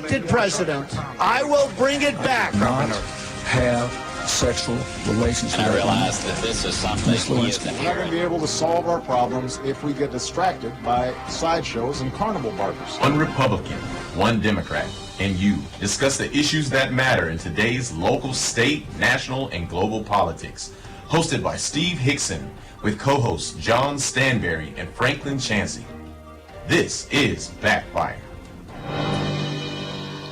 elected president, I will bring it back. Not have sexual relations. And I realize that this is something he is We're not going to be able to solve our problems if we get distracted by sideshows and carnival barkers. One Republican, one Democrat, and you discuss the issues that matter in today's local, state, national, and global politics. Hosted by Steve Hickson with co-hosts John Stanberry and Franklin Chansey. This is Backfire.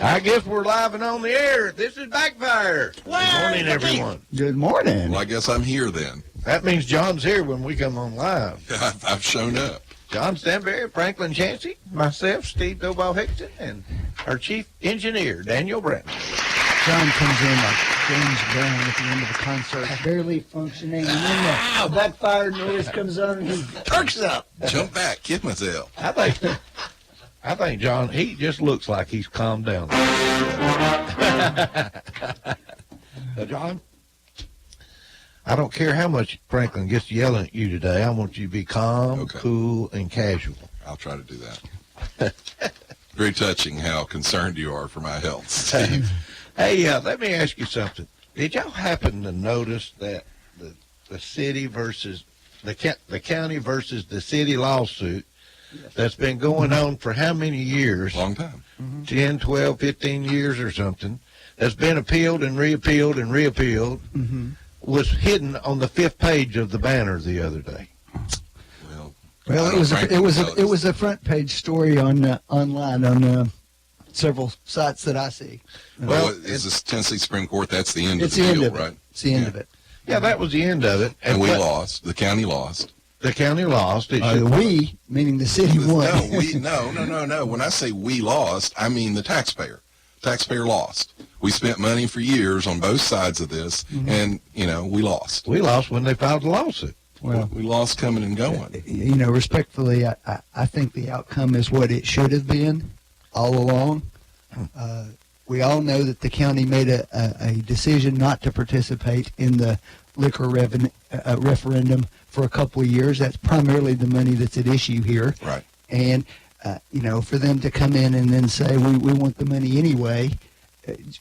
I guess we're live and on the air. This is Backfire. Good morning, everyone. Good morning. Well, I guess I'm here then. That means John's here when we come on live. I've shown up. John Stanberry, Franklin Chansey, myself, Steve Doball Hickson, and our chief engineer, Daniel Brett. John comes in like James Brown at the end of a concert, barely functioning, and then the backfire noise comes on, and he perks up. Jump back, kid myself. I think John, he just looks like he's calmed down. John, I don't care how much Franklin gets yelling at you today. I want you to be calm, cool, and casual. I'll try to do that. Very touching how concerned you are for my health, Steve. Hey, let me ask you something. Did y'all happen to notice that the city versus the county versus the city lawsuit that's been going on for how many years? Long time. 10, 12, 15 years or something. That's been appealed and reappealed and reappealed. Was hidden on the 5th page of the banner the other day. Well, it was a front page story on online on several sites that I see. Well, is this Tennessee Supreme Court? That's the end of the deal, right? It's the end of it. Yeah, that was the end of it. And we lost. The county lost. The county lost. We, meaning the city, won. No. When I say we lost, I mean the taxpayer. Taxpayer lost. We spent money for years on both sides of this, and, we lost. We lost when they filed the lawsuit. Well, we lost coming and going. Respectfully, I think the outcome is what it should have been all along. We all know that the county made a decision not to participate in the liquor referendum for a couple of years. That's primarily the money that's at issue here. Right. And, for them to come in and then say, we want the money anyway,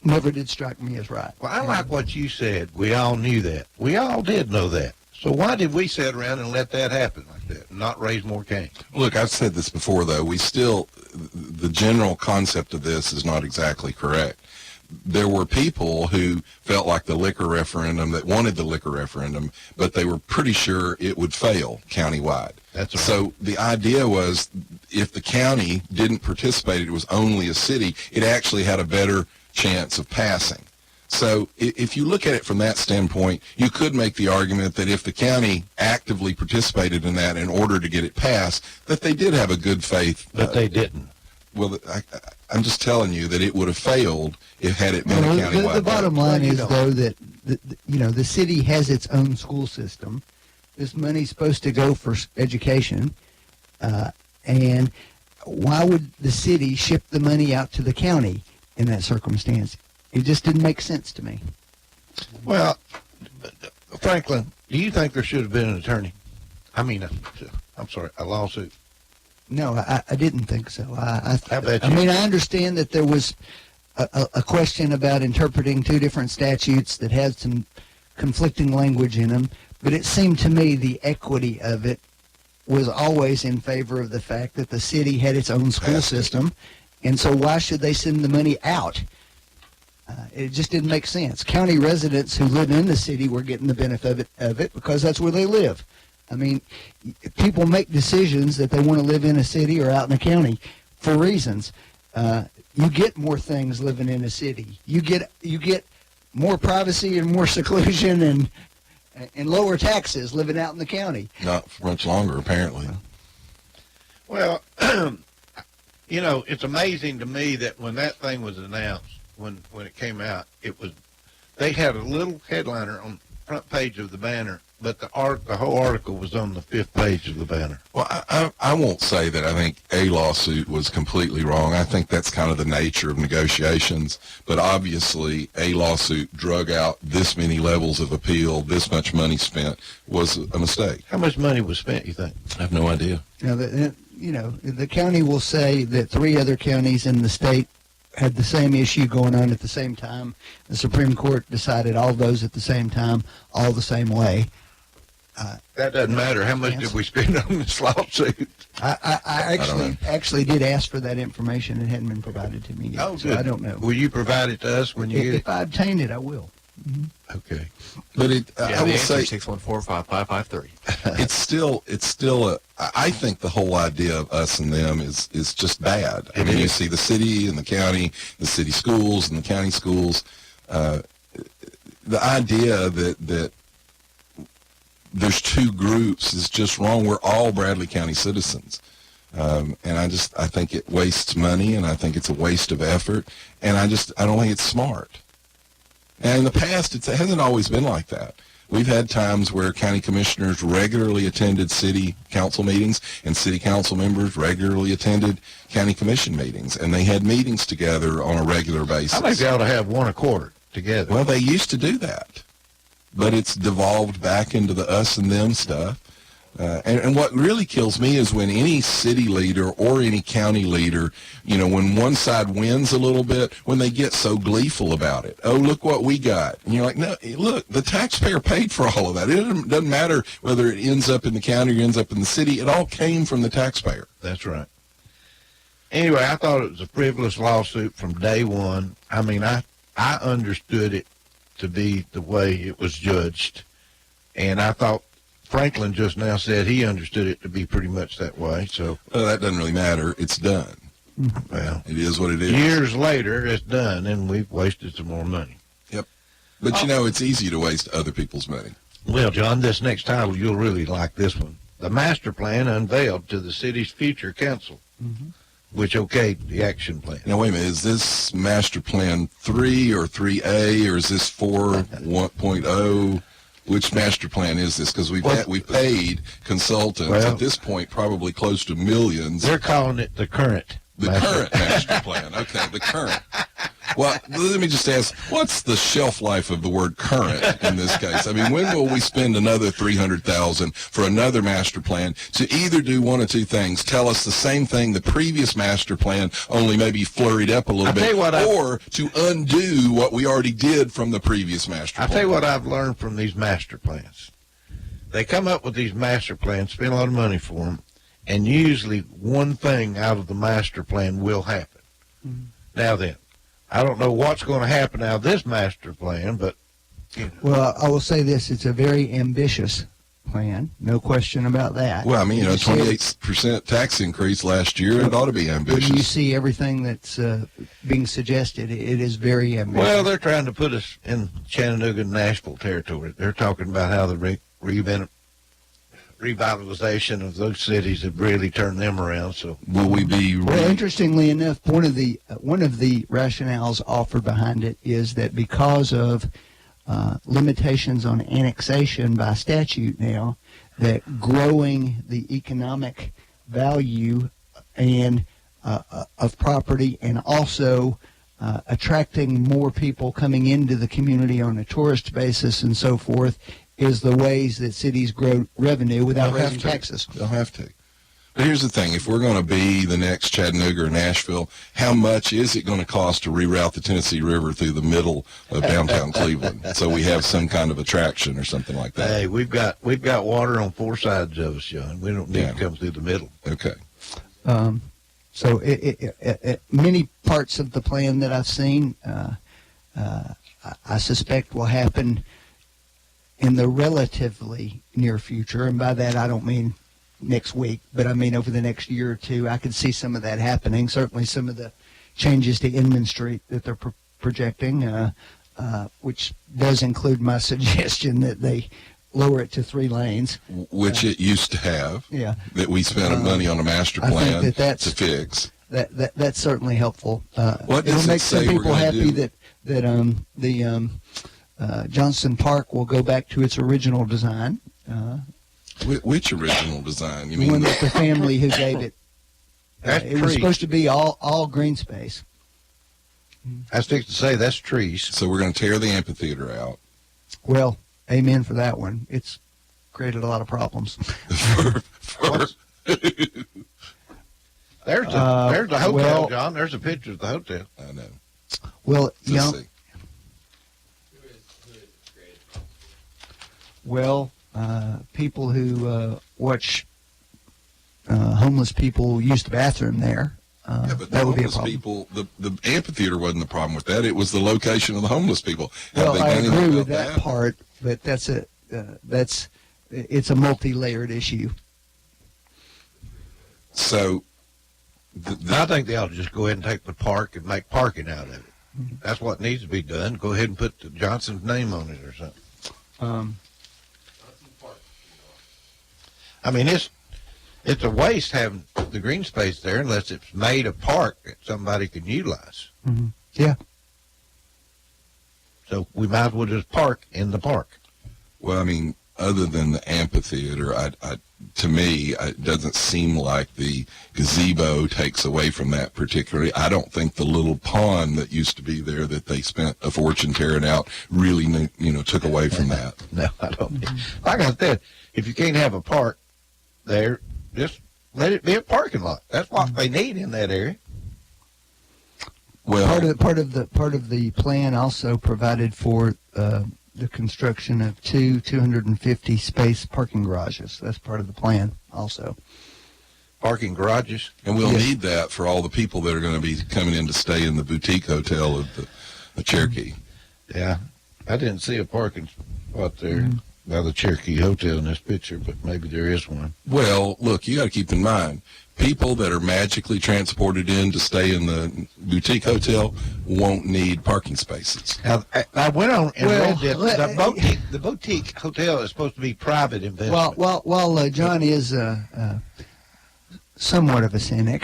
never did strike me as right. Well, I like what you said. We all knew that. We all did know that. So why did we sit around and let that happen like that and not raise more cane? Look, I've said this before, though. The general concept of this is not exactly correct. There were people who felt like the liquor referendum, that wanted the liquor referendum, but they were pretty sure it would fail countywide. That's right. So the idea was if the county didn't participate, it was only a city, it actually had a better chance of passing. So if you look at it from that standpoint, you could make the argument that if the county actively participated in that in order to get it passed, that they did have a good faith. But they didn't. Well, I'm just telling you that it would have failed had it been a countywide. The bottom line is, though, that the city has its own school system. This money's supposed to go for education, and why would the city ship the money out to the county in that circumstance? It just didn't make sense to me. Well, Franklin, do you think there should have been an attorney? I mean, a lawsuit. No, I didn't think so. I bet you. I mean, I understand that there was a question about interpreting two different statutes that had some conflicting language in them, but it seemed to me the equity of it was always in favor of the fact that the city had its own school system, and so why should they send the money out? It just didn't make sense. County residents who live in the city were getting the benefit of it because that's where they live. I mean, people make decisions that they want to live in a city or out in a county for reasons. You get more things living in a city. You get more privacy and more seclusion and lower taxes living out in the county. Not for much longer, apparently. Well, it's amazing to me that when that thing was announced, when it came out, they had a little headliner on the front page of the banner, but the whole article was on the 5th page of the banner. Well, I won't say that I think a lawsuit was completely wrong. I think that's kind of the nature of negotiations. But obviously, a lawsuit drug out this many levels of appeal, this much money spent, was a mistake. How much money was spent, you think? I have no idea. Now, the county will say that 3 other counties in the state had the same issue going on at the same time. The Supreme Court decided all those at the same time, all the same way. That doesn't matter. How much did we spend on this lawsuit? I actually did ask for that information. It hadn't been provided to me yet. Oh, so good. I don't know. Will you provide it to us when you get it? If I obtain it, I will. Okay. But I will say 614-5553. it's still I think the whole idea of us and them is just bad. I mean, you see the city and the county, the city schools and the county schools. The idea that there's two groups is just wrong. We're all Bradley County citizens. And I think it wastes money, and I think it's a waste of effort, and I don't think it's smart. And in the past, it hasn't always been like that. We've had times where county commissioners regularly attended city council meetings, and city council members regularly attended county commission meetings, and they had meetings together on a regular basis. I think they ought to have one a quarter together. Well, they used to do that, but it's devolved back into the us and them stuff. And what really kills me is when any city leader or any county leader, when one side wins a little bit, when they get so gleeful about it. Oh, look what we got. And you're like, no, look, the taxpayer paid for all of that. It doesn't matter whether it ends up in the county or ends up in the city. It all came from the taxpayer. That's right. Anyway, I thought it was a frivolous lawsuit from day one. I mean, I understood it to be the way it was judged, and I thought Franklin just now said he understood it to be pretty much that way. So that doesn't really matter. It's done. Well, it is what it is. Years later, it's done, and we've wasted some more money. Yep. But it's easy to waste other people's money. Well, John, this next title, you'll really like this one. The master plan unveiled to the city's future council, which okayed the action plan. Now, wait a minute. Is this master plan 3 or 3A, or is this 4.0? Which master plan is this? Because we paid consultants at this point probably close to millions. They're calling it the current. Current master plan. Okay, the current. Well, let me just ask, what's the shelf life of the word current in this case? I mean, when will we spend another $300,000 for another master plan to either do one or two things? Tell us the same thing the previous master plan, only maybe flurried up a little bit, or to undo what we already did from the previous master plan. I'll tell you what I've learned from these master plans. They come up with these master plans, spend a lot of money for them, and usually one thing out of the master plan will happen. Now then, I don't know what's going to happen out of this master plan, but... Well, I will say this. It's a very ambitious plan. No question about that. Well, I mean, 28% tax increase last year. It ought to be ambitious. When you see everything that's being suggested, it is very ambitious. Well, they're trying to put us in Chattanooga and Nashville territory. They're talking about how the revitalization of those cities have really turned them around. So will we be? Well, interestingly enough, one of the rationales offered behind it is that because of limitations on annexation by statute now, that growing the economic value and of property, and also attracting more people coming into the community on a tourist basis and so forth, is the ways that cities grow revenue without raising taxes. They'll have to. But here's the thing. If we're going to be the next Chattanooga or Nashville, how much is it going to cost to reroute the Tennessee River through the middle of downtown Cleveland so we have some kind of attraction or something like that? Hey, we've got water on four sides of us, John. We don't need to come through the middle. Okay. So many parts of the plan that I've seen, I suspect will happen in the relatively near future, and by that I don't mean next week, but I mean over the next year or two. I could see some of that happening. Certainly some of the changes to Inman Street that they're projecting, which does include my suggestion that they lower it to 3 lanes. Which it used to have. Yeah. That we spent money on a master plan to fix. That's certainly helpful. What does it'll make it say some we're people going to happy do? that Johnston Park will go back to its original design. Which original design? You The mean one that the family who gave it. It was trees. supposed to be all green space. I was fixing to say that's trees. So we're going to tear the amphitheater out. Well, amen for that one. It's created a lot of problems. There's the hotel, well- John. There's a picture of the hotel. I know. Well, you Let's know, see. well, people who watch homeless people use the bathroom there. Yeah, but the That would be a homeless problem. people, the amphitheater wasn't the problem with that. It was the location of the homeless people. Have Well, they I done anything agree about with that part, but it's a multi-layered issue. So, I think they ought to just go ahead and take the park and make parking out of it. That's what needs to be done. Go ahead and put Johnson's name on it or something. I mean, it's a waste having the green space there unless it's made a park that somebody can utilize. Yeah. So we might as well just park in the park. well, I mean, other than the amphitheater, to me, it doesn't seem like the gazebo takes away from that particularly. I don't think the little pond that used to be there that they spent a fortune tearing out really, took away from that. No, I don't. Like I said, if you can't have a park there, just let it be a parking lot. That's what they need in that area. Well, Part of the plan also provided for the construction of 250 space parking garages. That's part of the plan also. Parking garages. and we'll Yes. need that for all the people that are going to be coming in to stay in the boutique hotel of the Cherokee. Yeah, I didn't see a parking spot there by the Cherokee Hotel in this picture, but maybe there is one. Well, look, you got to keep in mind, people that are magically transported in to stay in the boutique hotel won't need parking spaces. Now, I went on and Well, read that the boutique hotel is supposed to be private investment. While John is somewhat of a cynic,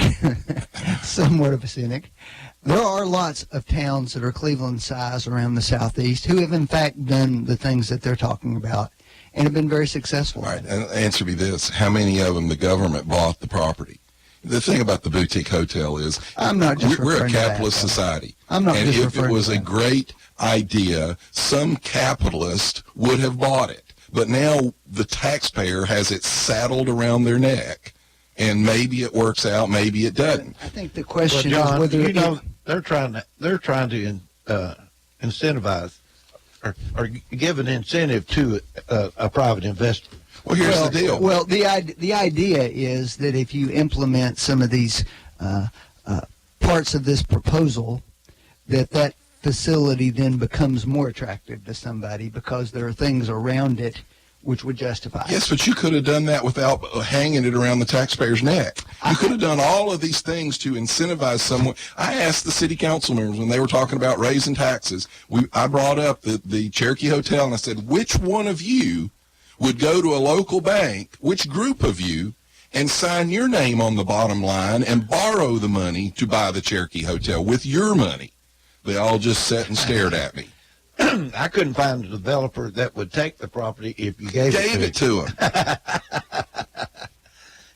there are lots of towns that are Cleveland size around the southeast who have in fact done the things that they're talking about and have been very successful. All right, at it. and answer me this. How many of them the government bought the property? The thing about the boutique hotel is I'm not just we're a referring to that, capitalist though. society. I'm not and just if referring it was to a that. great idea, some capitalist would have bought it. But now the taxpayer has it saddled around their neck. And maybe it works out, maybe it doesn't. I think the Well, question John, is whether they're trying to incentivize or give an incentive to a private investor. Well, here's the deal. Well, the idea is that if you implement some of these parts of this proposal, that facility then becomes more attractive to somebody because there are things around it which would justify it. Yes, but you could have done that without hanging it around the taxpayer's neck. You could have done all of these things to incentivize someone. I asked the city council members when they were talking about raising taxes, I brought up the Cherokee Hotel, and I said, which one of you would go to a local bank, which group of you, and sign your name on the bottom line and borrow the money to buy the Cherokee Hotel with your money? They all just sat and stared at me. I couldn't find a developer that would take the property if you gave Gave it to it to them.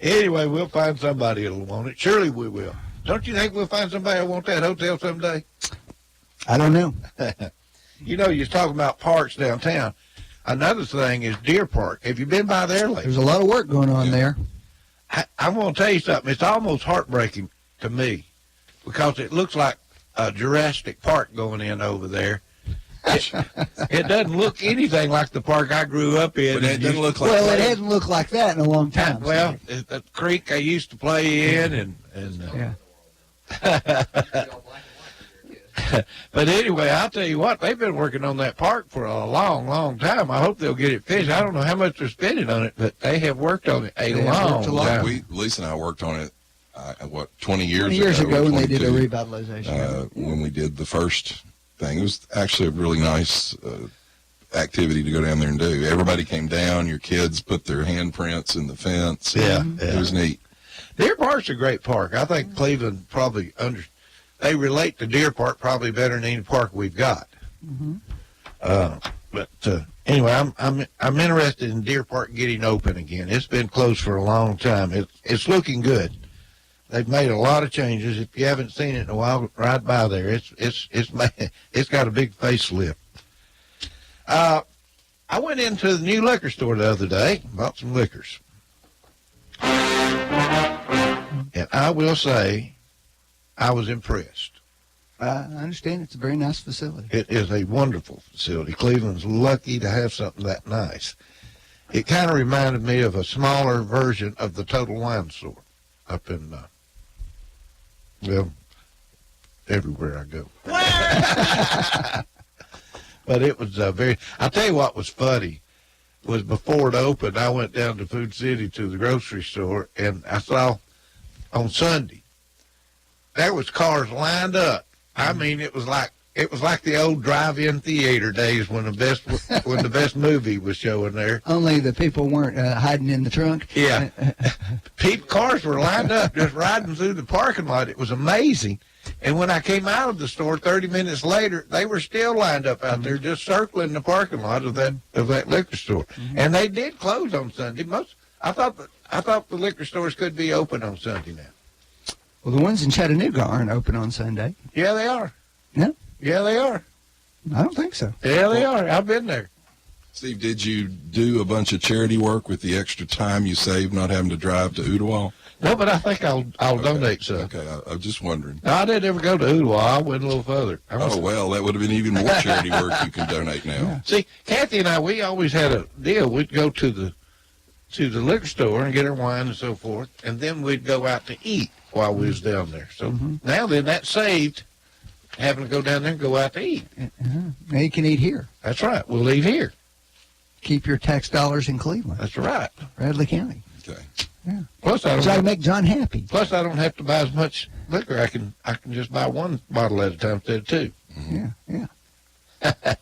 Anyway, we'll find somebody that'll want it. Surely we will. Don't you think we'll find somebody that'll want that hotel someday? I don't know. You know, you're talking about parks downtown. Another thing is Deer Park. Have you been by there lately? There's a lot of work going on Yeah. there. I'm going to tell you something. It's almost heartbreaking to me because it looks like a Jurassic Park going in over there. It doesn't look anything like the park I grew up in. But it doesn't look like Well, it hasn't looked like that in a long time. Well, the creek I used to play in, and Yeah. but anyway, I'll tell you what, they've been working on that park for a long, long time. I hope they'll get it finished. I don't know how much they're spending on it, but they have worked on it a They have long worked a lot. time. Lisa and I worked on it, 20 years 20 years ago when they did a 22, revitalization. when we did the first thing. It was actually a really nice activity to go down there and do. Everybody came down. Your kids put their handprints in the fence. Yeah, It was neat. Deer Park's a great park. I think Cleveland probably they relate to Deer Park probably better than any park we've got. But anyway, I'm interested in Deer Park getting open again. It's been closed for a long time. It's looking good. They've made a lot of changes. If you haven't seen it in a while, ride by there. It's got a big facelift. I went into the new liquor store the other day, bought some liquors. And I will say, I was impressed. I understand it's a very nice facility. It is a wonderful facility. Cleveland's lucky to have something that nice. It kind of reminded me of a smaller version of the Total Wine Store up in, well, everywhere I go. But it was I'll tell you what was funny was before it opened, I went down to Food City to the grocery store, and I saw on Sunday, there was cars lined up. I mean, it was like the old drive-in theater days when the best movie was showing there. Only the people weren't hiding in the trunk. Yeah, cars were lined up just riding through the parking lot. It was amazing. And when I came out of the store 30 minutes later, they were still lined up out there just circling the parking lot of that liquor store. Mm-hmm. And they did close on Sunday. I thought the liquor stores could be open on Sunday now. Well, the ones in Chattanooga aren't open on Sunday. Yeah, they are. No? Yeah, they are. I don't think so. Yeah, they are. I've been there. Steve, did you do a bunch of charity work with the extra time you saved not having to drive to Ooltewah? No, but I think I'll donate some. Okay, I was just wondering. No, I didn't ever go to Ooltewah. I went a little further. Well, that would have been even more charity work you can donate now. Yeah. See, Kathy and I, we always had a deal. We'd go to the liquor store and get our wine and so forth, and then we'd go out to eat while we was down there. So now then, that saved having to go down there and go out to eat. Now you can eat here. That's right. We'll eat here. Keep your tax dollars in Cleveland. That's right. Bradley County. Okay. Yeah. Plus, I Try to make John happy. Plus, I don't have to buy as much liquor. I can just buy one bottle at a time instead of two. Mm-hmm. Yeah.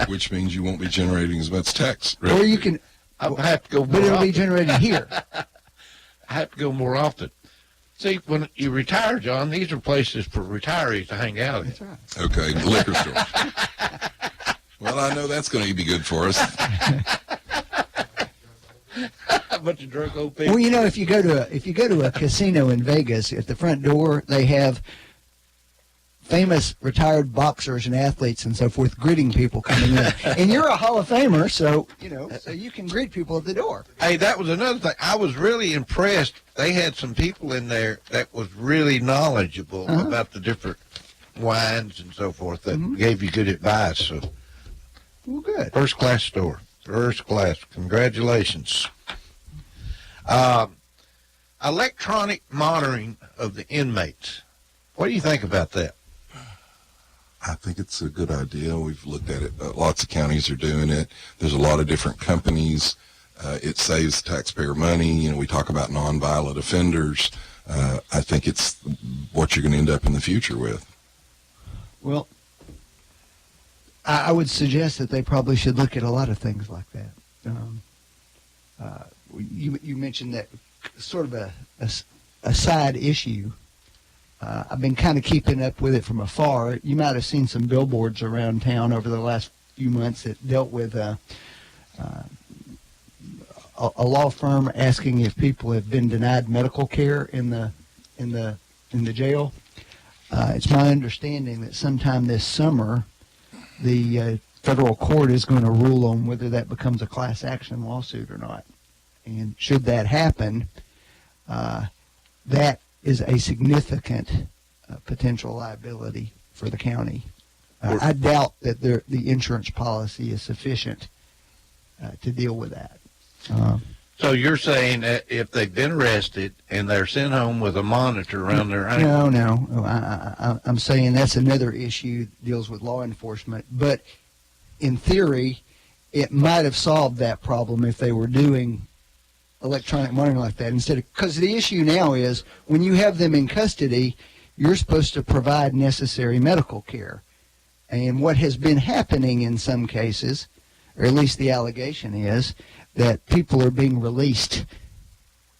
Which means you won't be generating as much tax. Or you can. I have to go more But it'll often. be generated here. I have to go more often. See, when you retire, John, these are places for retirees to hang out in. That's right. Okay, liquor store. Well, I know that's going to be good for us. A bunch of drunk old people. Well, you know, if you go to a casino in Vegas, at the front door they have famous retired boxers and athletes and so forth greeting people coming in. And you're a Hall of Famer, so you can greet people at the door. Hey, that was another thing. I was really impressed. They had some people in there that was really knowledgeable about the different wines and so forth that gave you good advice. So, well, good. First class store. First class. Congratulations. Electronic monitoring of the inmates. What do you think about that? I think it's a good idea. We've looked at it. Lots of counties are doing it. There's a lot of different companies. It saves taxpayer money. We talk about nonviolent offenders. I think it's what you're going to end up in the future with. Well, I would suggest that they probably should look at a lot of things like that. You mentioned that sort of a side issue. I've been kind of keeping up with it from afar. You might have seen some billboards around town over the last few months that dealt with a law firm asking if people have been denied medical care in the jail. It's my understanding that sometime this summer, the federal court is going to rule on whether that becomes a class action lawsuit or not. And should that happen, that is a significant potential liability for the county. I doubt that the insurance policy is sufficient to deal with that. So you're saying that if they've been arrested and they're sent home with a monitor around their ankle? No. I'm saying that's another issue that deals with law enforcement. But in theory, it might have solved that problem if they were doing electronic monitoring like that instead of, because the issue now is when you have them in custody, you're supposed to provide necessary medical care. And what has been happening in some cases, or at least the allegation is, that people are being released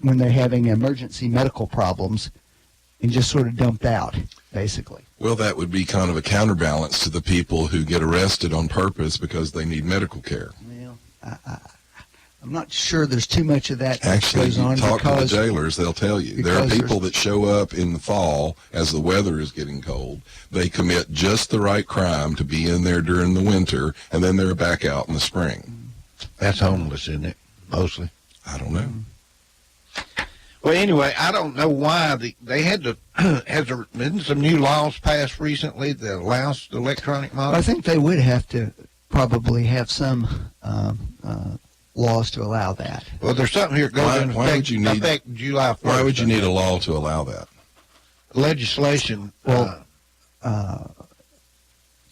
when they're having emergency medical problems and just sort of dumped out, basically. Well, that would be kind of a counterbalance to the people who get arrested on purpose because they need medical care. Well, I'm not sure there's too much of that Actually, goes on you talk to the because jailers, they'll tell you. There are people that show up in the fall as the weather is getting cold. They commit just the right crime to be in there during the winter, and then they're back out in the spring. That's homeless, isn't it? Mostly. I don't know. Well, anyway, I don't know why they had to. Has there been some new laws passed recently that allows electronic monitoring? I think they would have to probably have some laws to allow that. Well, there's something here that goes into Why would you need? effect July 1st. Why would you need a law to allow that? Legislation? Well,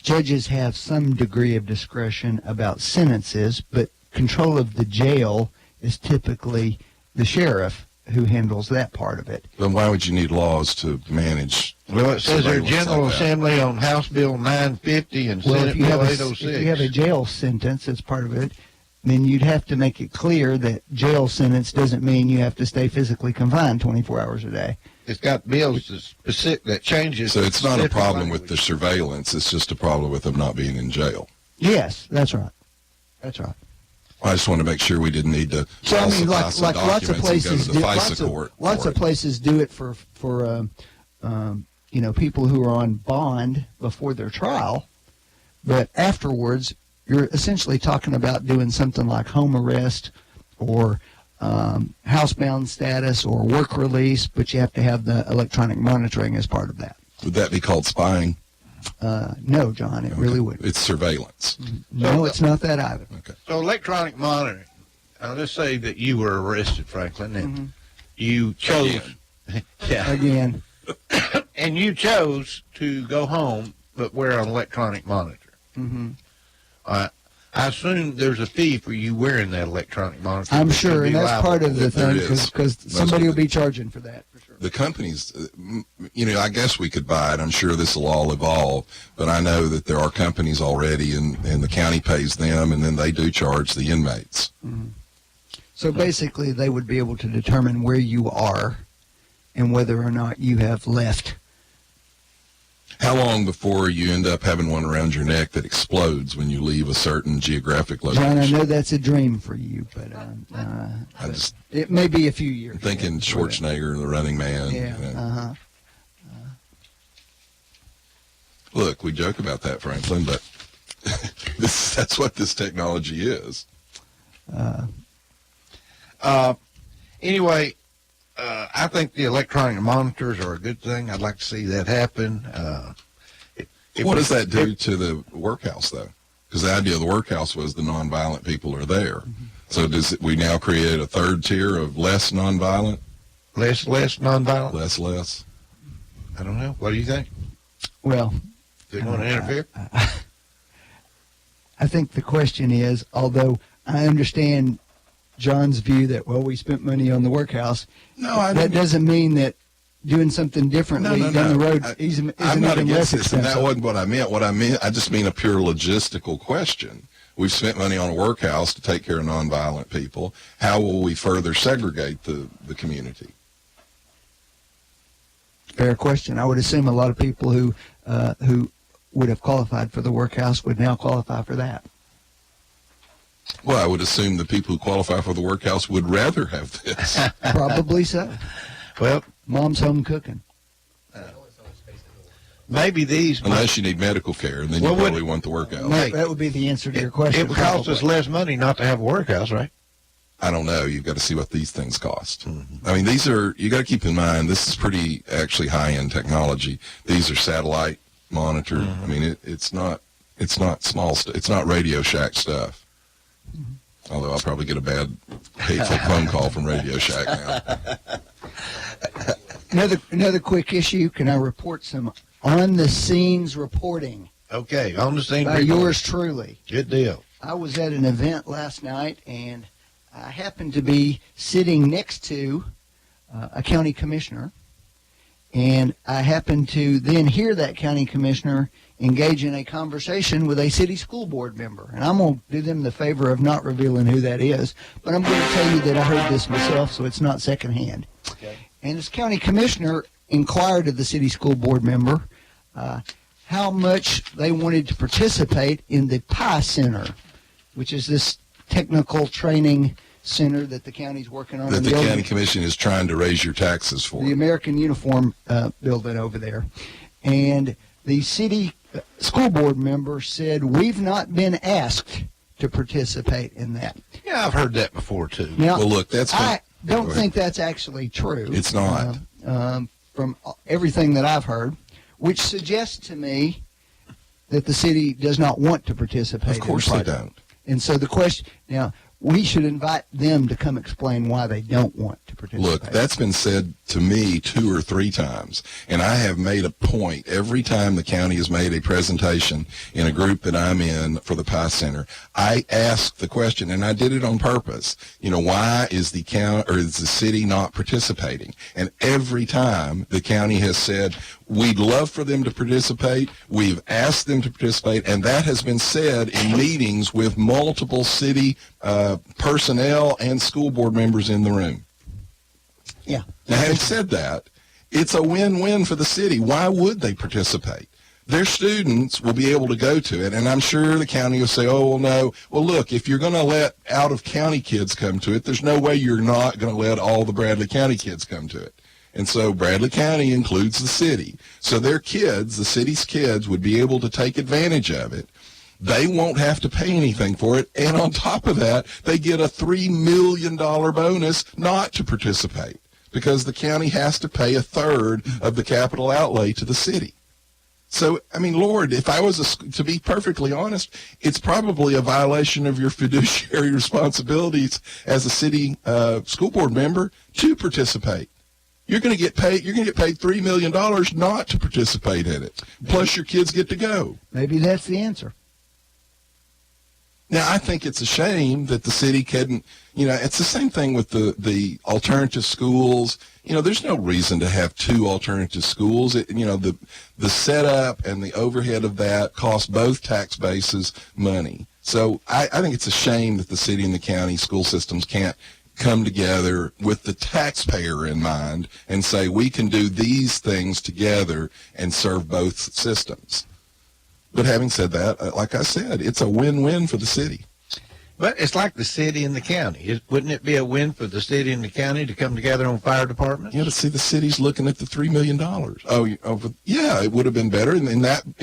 judges have some degree of discretion about sentences, but control of the jail is typically the sheriff who handles that part of it. Then why would you need laws to manage? Well, it says there's surveillance General like that? Assembly on House Bill 950 and Well, Senate if you have Bill a, 806. if you have a jail sentence as part of it, then you'd have to make it clear that jail sentence doesn't mean you have to stay physically confined 24 hours a day. It's got bills that changes. So it's not a specific problem with the language. surveillance. It's just a problem with them not being in jail. Yes, that's right. That's right. I just want to make sure we didn't need to So I mean, falsify like some lots of documents and places go to do, the FISA court. lots for of it. places do it for people who are on bond before their trial, but afterwards you're essentially talking about doing something like home arrest or housebound status or work release, but you have to have the electronic monitoring as part of that. Would that be called spying? No, John, it really wouldn't. It's surveillance. No, it's not that either. Okay. So electronic monitoring. Let's say that you were arrested, Franklin, and you chose. Yeah. Again, And you chose to go home but wear an electronic monitor. mhm. I assume there's a fee for you wearing that electronic monitor. I'm that sure, could be and that's liable. part of the There thing is. because somebody will be charging for that for sure. The companies, I guess we could buy it. I'm sure this will all evolve, but I know that there are companies already, and the county pays them, and then they do charge the inmates. So basically, they would be able to determine where you are and whether or not you have left. How long before you end up having one around your neck that explodes when you leave a certain geographic location? John, I know that's a dream for you, but I just it may be a few years. thinking yet. Schwarzenegger, the Running Man. Yeah. you know. Look, we joke about that, Franklin, but that's what this technology is. Anyway, I think the electronic monitors are a good thing. I'd like to see that happen. What does that do to the workhouse, though? Because the idea of the workhouse was the nonviolent people are there. So we now create a third tier of less nonviolent? Less nonviolent? Less? I don't know. What do you think? Well, They want to interfere? I think the question is, although I understand John's view that, well, we spent money on the workhouse, that doesn't mean that doing something differently down the road isn't I'm not even less against this, and expensive. that wasn't what I meant. I just mean a pure logistical question. We've spent money on a workhouse to take care of nonviolent people. How will we further segregate the community? Fair question. I would assume a lot of people who would have qualified for the workhouse would now qualify for that. Well, I would assume the people who qualify for the workhouse would rather have this. Probably so. Well, Mom's home cooking. maybe these. Unless you need medical care, and then you probably want the workhouse. Hey, That would be the answer to your question. It would cost us probably. less money not to have a workhouse, right? I don't know. You've got to see what these things cost. I mean, you got to keep in mind, this is pretty actually high-end technology. These are satellite monitored. I mean, it's not small stuff. It's not Radio Shack stuff. Although I'll probably get a bad, hateful phone call from Radio Shack now. Another quick issue. Can I report some on-the-scenes reporting Okay, on the scene. by yours truly? Good deal. I was at an event last night, and I happened to be sitting next to a county commissioner, and I happened to then hear that county commissioner engage in a conversation with a city school board member. And I'm going to do them the favor of not revealing who that is, but I'm going to tell you that I heard this myself, so it's not secondhand. Okay. And this county commissioner inquired of the city school board member how much they wanted to participate in the PI Center, which is this technical training center that the county's working on. That in the building. county commission is trying to raise your taxes for. The American Uniform building over there. And the city school board member said, we've not been asked to participate in that. Yeah, I've heard that before, too. Now, Well, look, that's been, don't think that's actually true. It's not. From everything that I've heard, which suggests to me that the city does not want to participate. Of course in the they project. don't. And so the question now, we should invite them to come explain why they don't want to participate. Look, that's been said to me 2 or 3 times, and I have made a point every time the county has made a presentation in a group that I'm in for the Pie Center. I ask the question, and I did it on purpose. Why is the county or is the city not participating? And every time the county has said, we'd love for them to participate. We've asked them to participate, and that has been said in meetings with multiple city personnel and school board members in the room. Yeah. Now, having said that, it's a win-win for the city. Why would they participate? Their students will be able to go to it, and I'm sure the county will say, oh, well, no. Well, look, if you're going to let out-of-county kids come to it, there's no way you're not going to let all the Bradley County kids come to it. And so Bradley County includes the city. So their kids, the city's kids, would be able to take advantage of it. They won't have to pay anything for it. And on top of that, they get a $3 million bonus not to participate because the county has to pay 1/3 of the capital outlay to the city. So, I mean, Lord, if I was to be perfectly honest, it's probably a violation of your fiduciary responsibilities as a city school board member to participate. You're going to get paid. You're going to get paid $3 million not to participate in it. Plus, your kids get to go. Maybe that's the answer. Now, I think it's a shame that the city couldn't. It's the same thing with the alternative schools. There's no reason to have 2 alternative schools. The setup and the overhead of that cost both tax bases money. So I think it's a shame that the city and the county school systems can't come together with the taxpayer in mind and say we can do these things together and serve both systems. But having said that, like I said, it's a win-win for the city. But it's like the city and the county. Wouldn't it be a win for the city and the county to come together on fire departments? To see the city's looking at the $3 million. Yeah, it would have been better. And in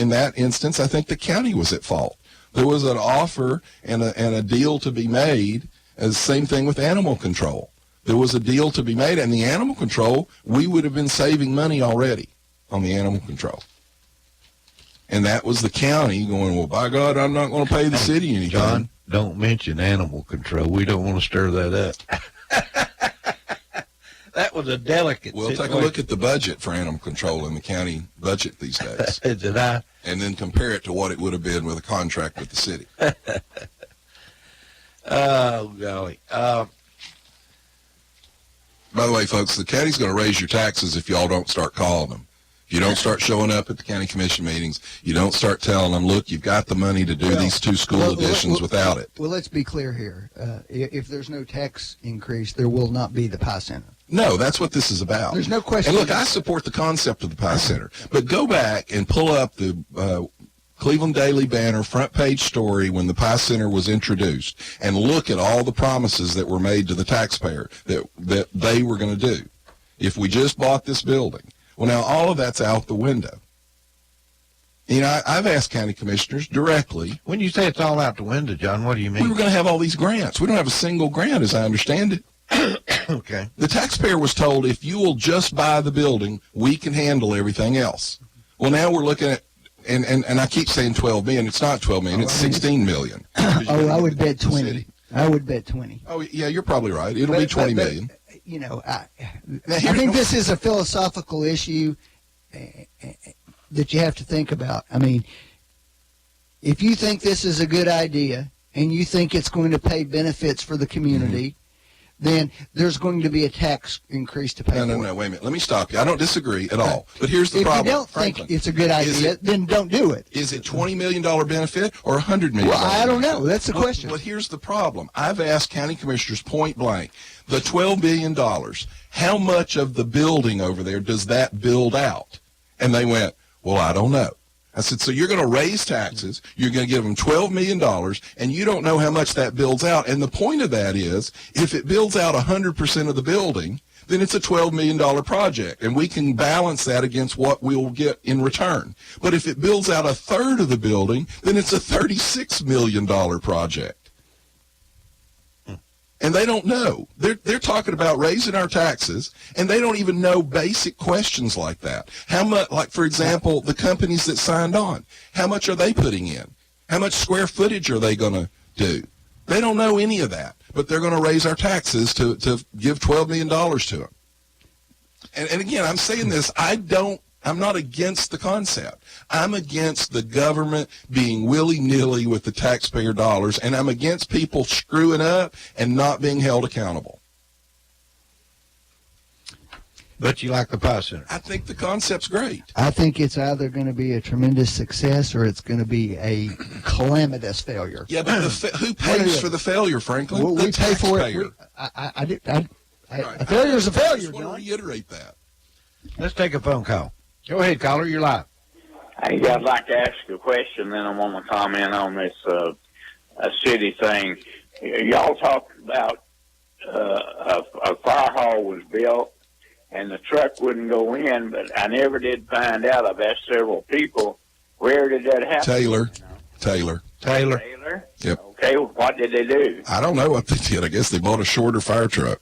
that instance, I think the county was at fault. There was an offer and a deal to be made. Same thing with animal control. There was a deal to be made, and the animal control, we would have been saving money already on the animal control. And that was the county going, well, by God, I'm not going to pay the city anything. John, don't mention animal control. We don't want to stir that up. That was a delicate situation. Take a look at the budget for animal control in the county budget these days. Did I? And then compare it to what it would have been with a contract with the city. Oh, golly. By the way, folks, the county's going to raise your taxes if y'all don't start calling them. If you don't start showing up at the county commission meetings, you don't start telling them, look, you've got the money to do these 2 school additions without it. Well, let's be clear here. If there's no tax increase, there will not be the Pie Center. No, that's what this is about. There's no question. And look, I support the concept of the Pie Center, but go back and pull up the Cleveland Daily Banner front page story when the Pie Center was introduced and look at all the promises that were made to the taxpayer that they were going to do if we just bought this building. Well, now all of that's out the window. I've asked county commissioners directly. When you say it's all out the window, John, what do you mean? We were going to have all these grants. We don't have a single grant, as I understand it. Okay. The taxpayer was told, if you will just buy the building, we can handle everything else. Well, now we're looking at, and I keep saying 12 million. It's not 12 million. It's 16 million. I would bet 20. I would bet 20. Oh, yeah, you're probably right. It'll be 20 million. I think this is a philosophical issue that you have to think about. I mean, if you think this is a good idea and you think it's going to pay benefits for the community, then there's going to be a tax increase to pay. No, wait a minute. Let me stop you. I don't disagree at all. But here's the problem. If you don't think it's a good idea, then don't do it. Is it $20 million benefit or $100 million? Well, I don't know. That's the question. But here's the problem. I've asked county commissioners point blank, the $12 billion, how much of the building over there does that build out? And they went, well, I don't know. I said, so you're going to raise taxes, you're going to give them $12 million, and you don't know how much that builds out. And the point of that is, if it builds out 100% of the building, then it's a $12 million project, and we can balance that against what we'll get in return. But if it builds out 1/3 of the building, then it's a $36 million project. And they don't know. They're talking about raising our taxes, and they don't even know basic questions like that. How much, like, for example, the companies that signed on, how much are they putting in? How much square footage are they going to do? They don't know any of that, but they're going to raise our taxes to give $12 million to them. And again, I'm saying this, I'm not against the concept. I'm against the government being willy-nilly with the taxpayer dollars, and I'm against people screwing up and not being held accountable. But you like the Pie Center? I think the concept's great. I think it's either going to be a tremendous success or it's going to be a calamitous failure. Yeah, but who pays for the failure, Franklin? Well, we pay for it. Taxpayer. A failure is a failure, I just want to reiterate that. Let's take a phone call. Go ahead, caller. You're live. Hey, I'd like to ask a question, then I want to comment on this city thing. Y'all talked about a fire hall was built and the truck wouldn't go in, but I never did find out. I've asked several people, where did that happen? Taylor. Taylor? Yep. Okay, well, what did they do? I don't know what they did. I guess they bought a shorter fire truck.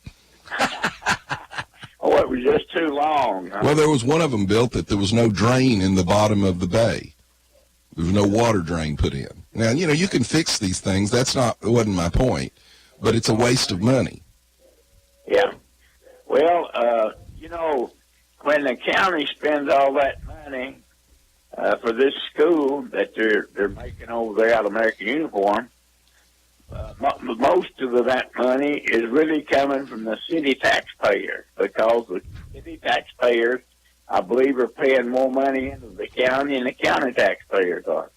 Oh, it was just too long. Huh? Well, there was one of them built that there was no drain in the bottom of the bay. There was no water drain put in. Now, you can fix these things. Wasn't my point. But it's a waste of money. Yeah. Well, when the county spends all that money for this school that they're making over there out of American Uniform, most of that money is really coming from the city taxpayers, because the city taxpayers, I believe, are paying more money into the county than the county taxpayers are.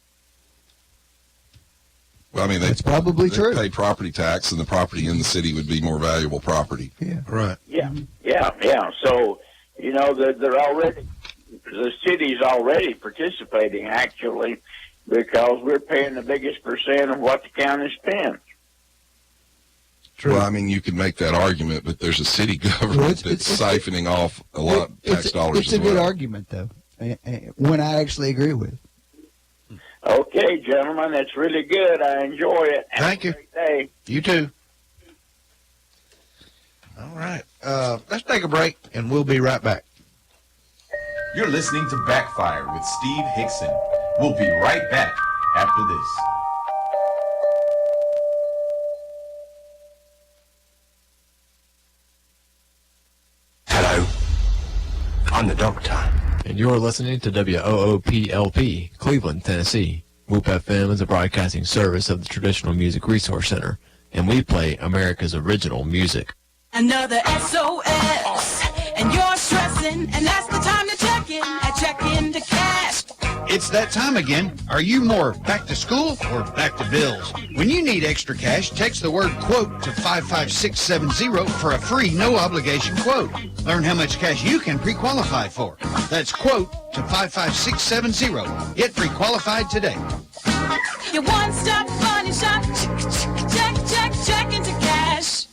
Well, I mean, that's probably true. They pay property tax, and the property in the city would be more valuable property. Yeah. Right. Yeah, yeah. So, they're already, the city's already participating, actually, because we're paying the biggest percent of what the county spends. True. Well, I mean, you could make that argument, but there's a city government that's siphoning off a lot of tax dollars. It's a good argument, though, one I actually agree with. Okay, gentlemen, that's really good. I enjoy it. Thank you. Have a great day. You too. All right. Let's take a break, and we'll be right back. You're listening to Backfire with Steve Hickson. We'll be right back after this. Hello. I'm the doctor. And you're listening to WOOPLP, Cleveland, Tennessee. WOOP FM is a broadcasting service of the Traditional Music Resource Center, and we play America's original music. Another SOS, and you're stressing, and that's the time to check in. I check into cash. It's that time again. Are you more back to school or back to bills? When you need extra cash, text the word quote to 55670 for a free, no-obligation quote. Learn how much cash you can pre-qualify for. That's quote to 55670. Get pre-qualified today. Your one-stop money shop. Check into cash.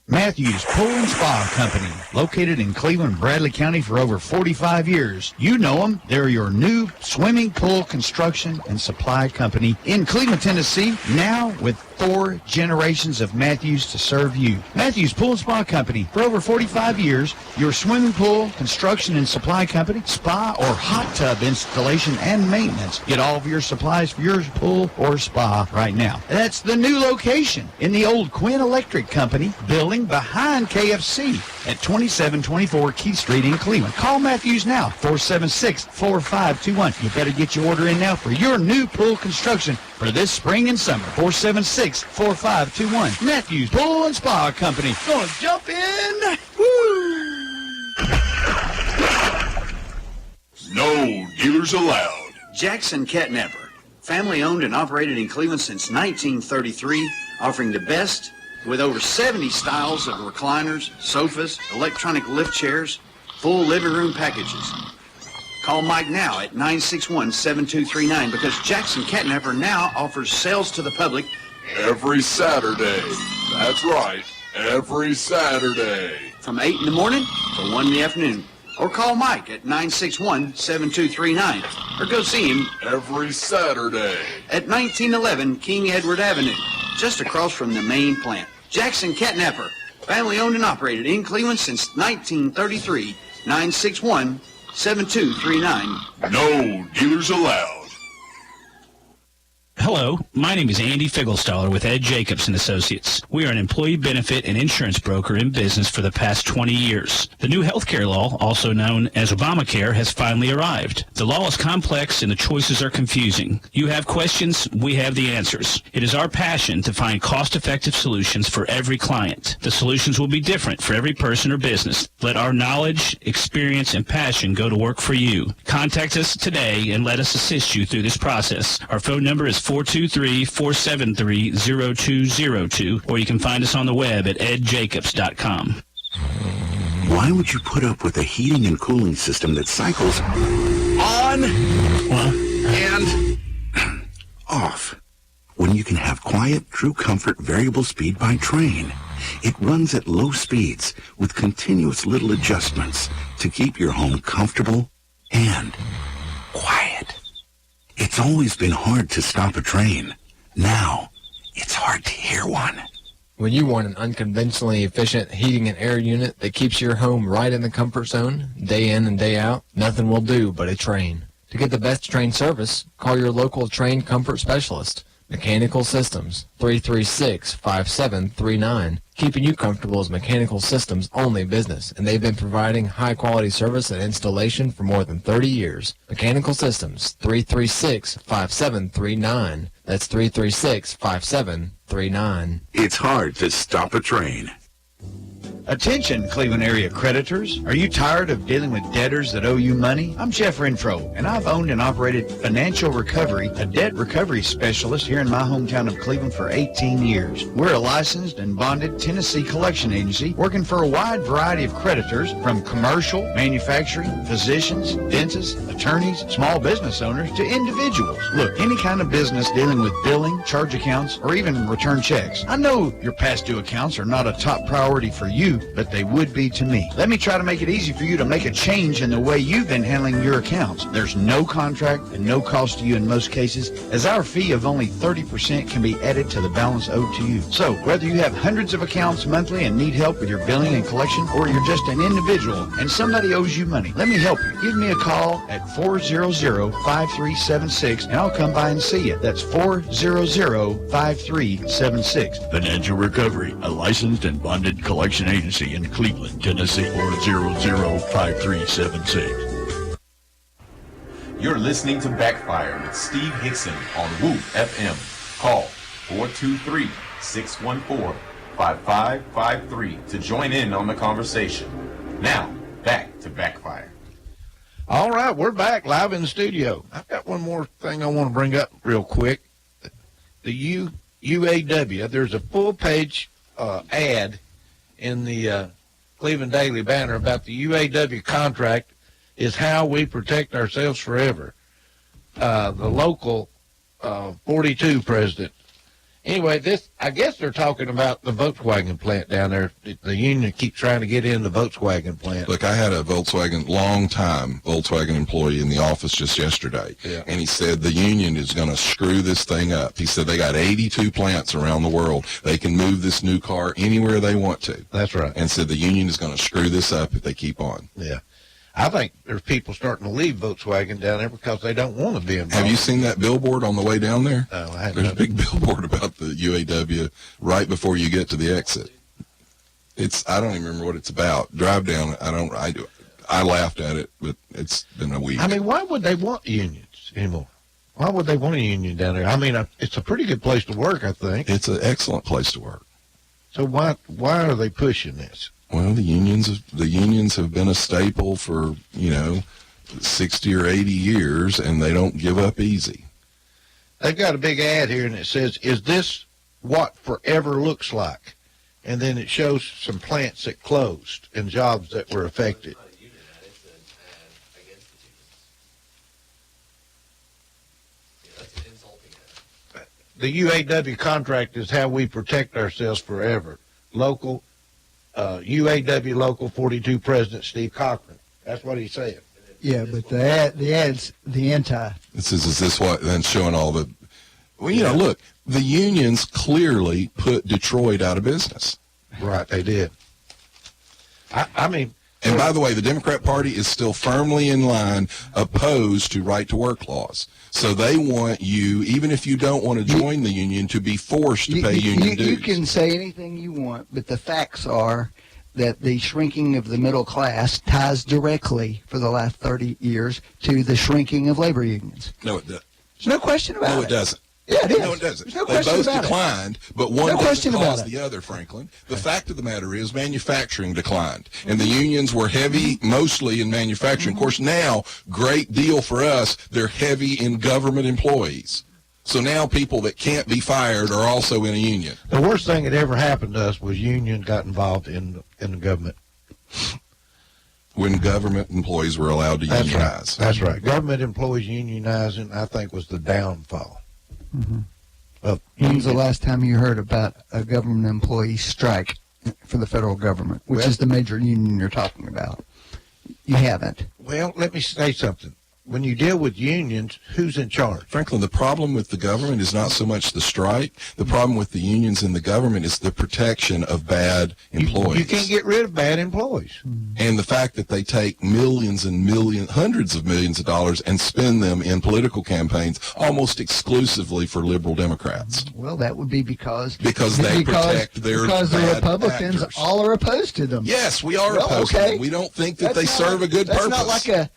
Matthews Pool and Spa Company, located in Cleveland, Bradley County for over 45 years. You know them. They're your new swimming pool construction and supply company in Cleveland, Tennessee, now with 4 generations of Matthews to serve you. Matthews Pool and Spa Company, for over 45 years, your swimming pool construction and supply company, spa or hot tub installation and maintenance. Get all of your supplies for your pool or spa right now. That's the new location in the old Quinn Electric Company building behind KFC at 2724 Keith Street in Cleveland. Call Matthews now, 476-4521. You better get your order in now for your new pool construction for this spring and summer. 476-4521. Matthews Pool and Spa Company. Gonna jump in. Woo! No dealers allowed. Jackson Catnapper, family owned and operated in Cleveland since 1933, offering the best with over 70 styles of recliners, sofas, electronic lift chairs, full living room packages. Call Mike now at 961-7239 because Jackson Catnapper now offers sales to the public every Saturday. That's right, every Saturday. From 8 in the morning to 1 in the afternoon. Or call Mike at 961-7239 or go see him every Saturday at 1911 King Edward Avenue, just across from the main plant. Jackson Catnapper, family owned and operated in Cleveland since 1933. 961-7239. No dealers allowed. Hello, my name is Andy Figglestaller with Ed Jacobs and Associates. We are an employee benefit and insurance broker in business for the past 20 years. The new healthcare law, also known as Obamacare, has finally arrived. The law is complex and the choices are confusing. You have questions, we have the answers. It is our passion to find cost-effective solutions for every client. The solutions will be different for every person or business. Let our knowledge, experience, and passion go to work for you. Contact us today and let us assist you through this process. Our phone number is 423-473-0202, or you can find us on the web at edjacobs.com. Why would you put up with a heating and cooling system that cycles on and off when you can have quiet, true comfort, variable speed by train? It runs at low speeds with continuous little adjustments to keep your home comfortable and quiet. It's always been hard to stop a train. Now, it's hard to hear one. When you want an unconventionally efficient heating and air unit that keeps your home right in the comfort zone, day in and day out, nothing will do but a Train. To get the best Train service, call your local Train comfort specialist. Mechanical Systems, 336-5739. Keeping you comfortable is Mechanical Systems' only business, and they've been providing high-quality service and installation for more than 30 years. Mechanical Systems, 336-5739. That's 336-5739. It's hard to stop a train. Attention, Cleveland area creditors. Are you tired of dealing with debtors that owe you money? I'm Jeff Renfro, and I've owned and operated Financial Recovery, a debt recovery specialist here in my hometown of Cleveland for 18 years. We're a licensed and bonded Tennessee collection agency working for a wide variety of creditors, from commercial, manufacturing, physicians, dentists, attorneys, small business owners, to individuals. Look, any kind of business dealing with billing, charge accounts, or even return checks. I know your past due accounts are not a top priority for you, but they would be to me. Let me try to make it easy for you to make a change in the way you've been handling your accounts. There's no contract and no cost to you in most cases, as our fee of only 30% can be added to the balance owed to you. So, whether you have hundreds of accounts monthly and need help with your billing and collection, or you're just an individual and somebody owes you money, let me help you. Give me a call at 400-5376 and I'll come by and see you. That's 400-5376. Financial Recovery, a licensed and bonded collection agency in Cleveland, Tennessee, 400-5376. You're listening to Backfire with Steve Hickson on Woo FM. Call 423-614-5553 to join in on the conversation. Now, back to Backfire. All right, we're back live in the studio. I've got one more thing I want to bring up real quick. The UAW, there's a full-page ad in the Cleveland Daily Banner about the UAW contract is how we protect ourselves forever. The local 42 president. Anyway, I guess they're talking about the Volkswagen plant down there. The union keeps trying to get in the Volkswagen plant. Look, I had a long-time Volkswagen employee in the office just yesterday, and he said the union is going to screw this thing up. He said they got 82 plants around the world. They can move this new car anywhere they want to. That's right. And said the union is going to screw this up if they keep on. Yeah. I think there's people starting to leave Volkswagen down there because they don't want to be involved. Have you seen that billboard on the way down there? No, I haven't. There's a big billboard about the UAW right before you get to the exit. I don't even remember what it's about. Drive down. I laughed at it, but it's been a week. I mean, why would they want unions anymore? Why would they want a union down there? I mean, it's a pretty good place to work, I think. It's an excellent place to work. So why are they pushing this? Well, the unions have been a staple for, 60 or 80 years, and they don't give up easy. They've got a big ad here, and it says, "Is this what forever looks like?" And then it shows some plants that closed and jobs that were affected. The UAW contract is how we protect ourselves forever. Local UAW Local 42 President Steve Cochran. That's what he said. Yeah, but the ad's the anti. It says, is this what, then showing all the Well, you know, look, the unions clearly put Detroit out of business. Right, they did. I mean... And by the way, the Democrat Party is still firmly in line opposed to right-to-work laws. So they want you, even if you don't want to join the union, to be forced to pay union dues. You can say anything you want, but the facts are that the shrinking of the middle class ties directly for the last 30 years to the shrinking of labor unions. No, it doesn't. There's no question about it. No, it doesn't. Yeah, it is. No, it doesn't. There's no They question both about declined, but one No doesn't question about cause it. the other, Franklin. The fact of the matter is manufacturing declined, and the unions were heavy mostly in manufacturing. Of course, now, great deal for us, they're heavy in government employees. So now people that can't be fired are also in a union. The worst thing that ever happened to us was union got involved in the government. When government employees were allowed to unionize. That's right. Government employees unionizing, I think, was the downfall. When's the last time you heard about a government employee strike for the federal government, which is the major union you're talking about? You haven't. Well, let me say something. When you deal with unions, who's in charge? Franklin, the problem with the government is not so much the strike. The problem with the unions and the government is the protection of bad employees. You can't get rid of bad employees. And the fact that they take millions and millions, hundreds of millions of dollars and spend them in political campaigns almost exclusively for liberal Democrats. Well, that would be because they protect their because the bad Republicans actors. all are opposed to them. Yes, we are opposed to them. We don't think that they serve a good purpose. That's not like a...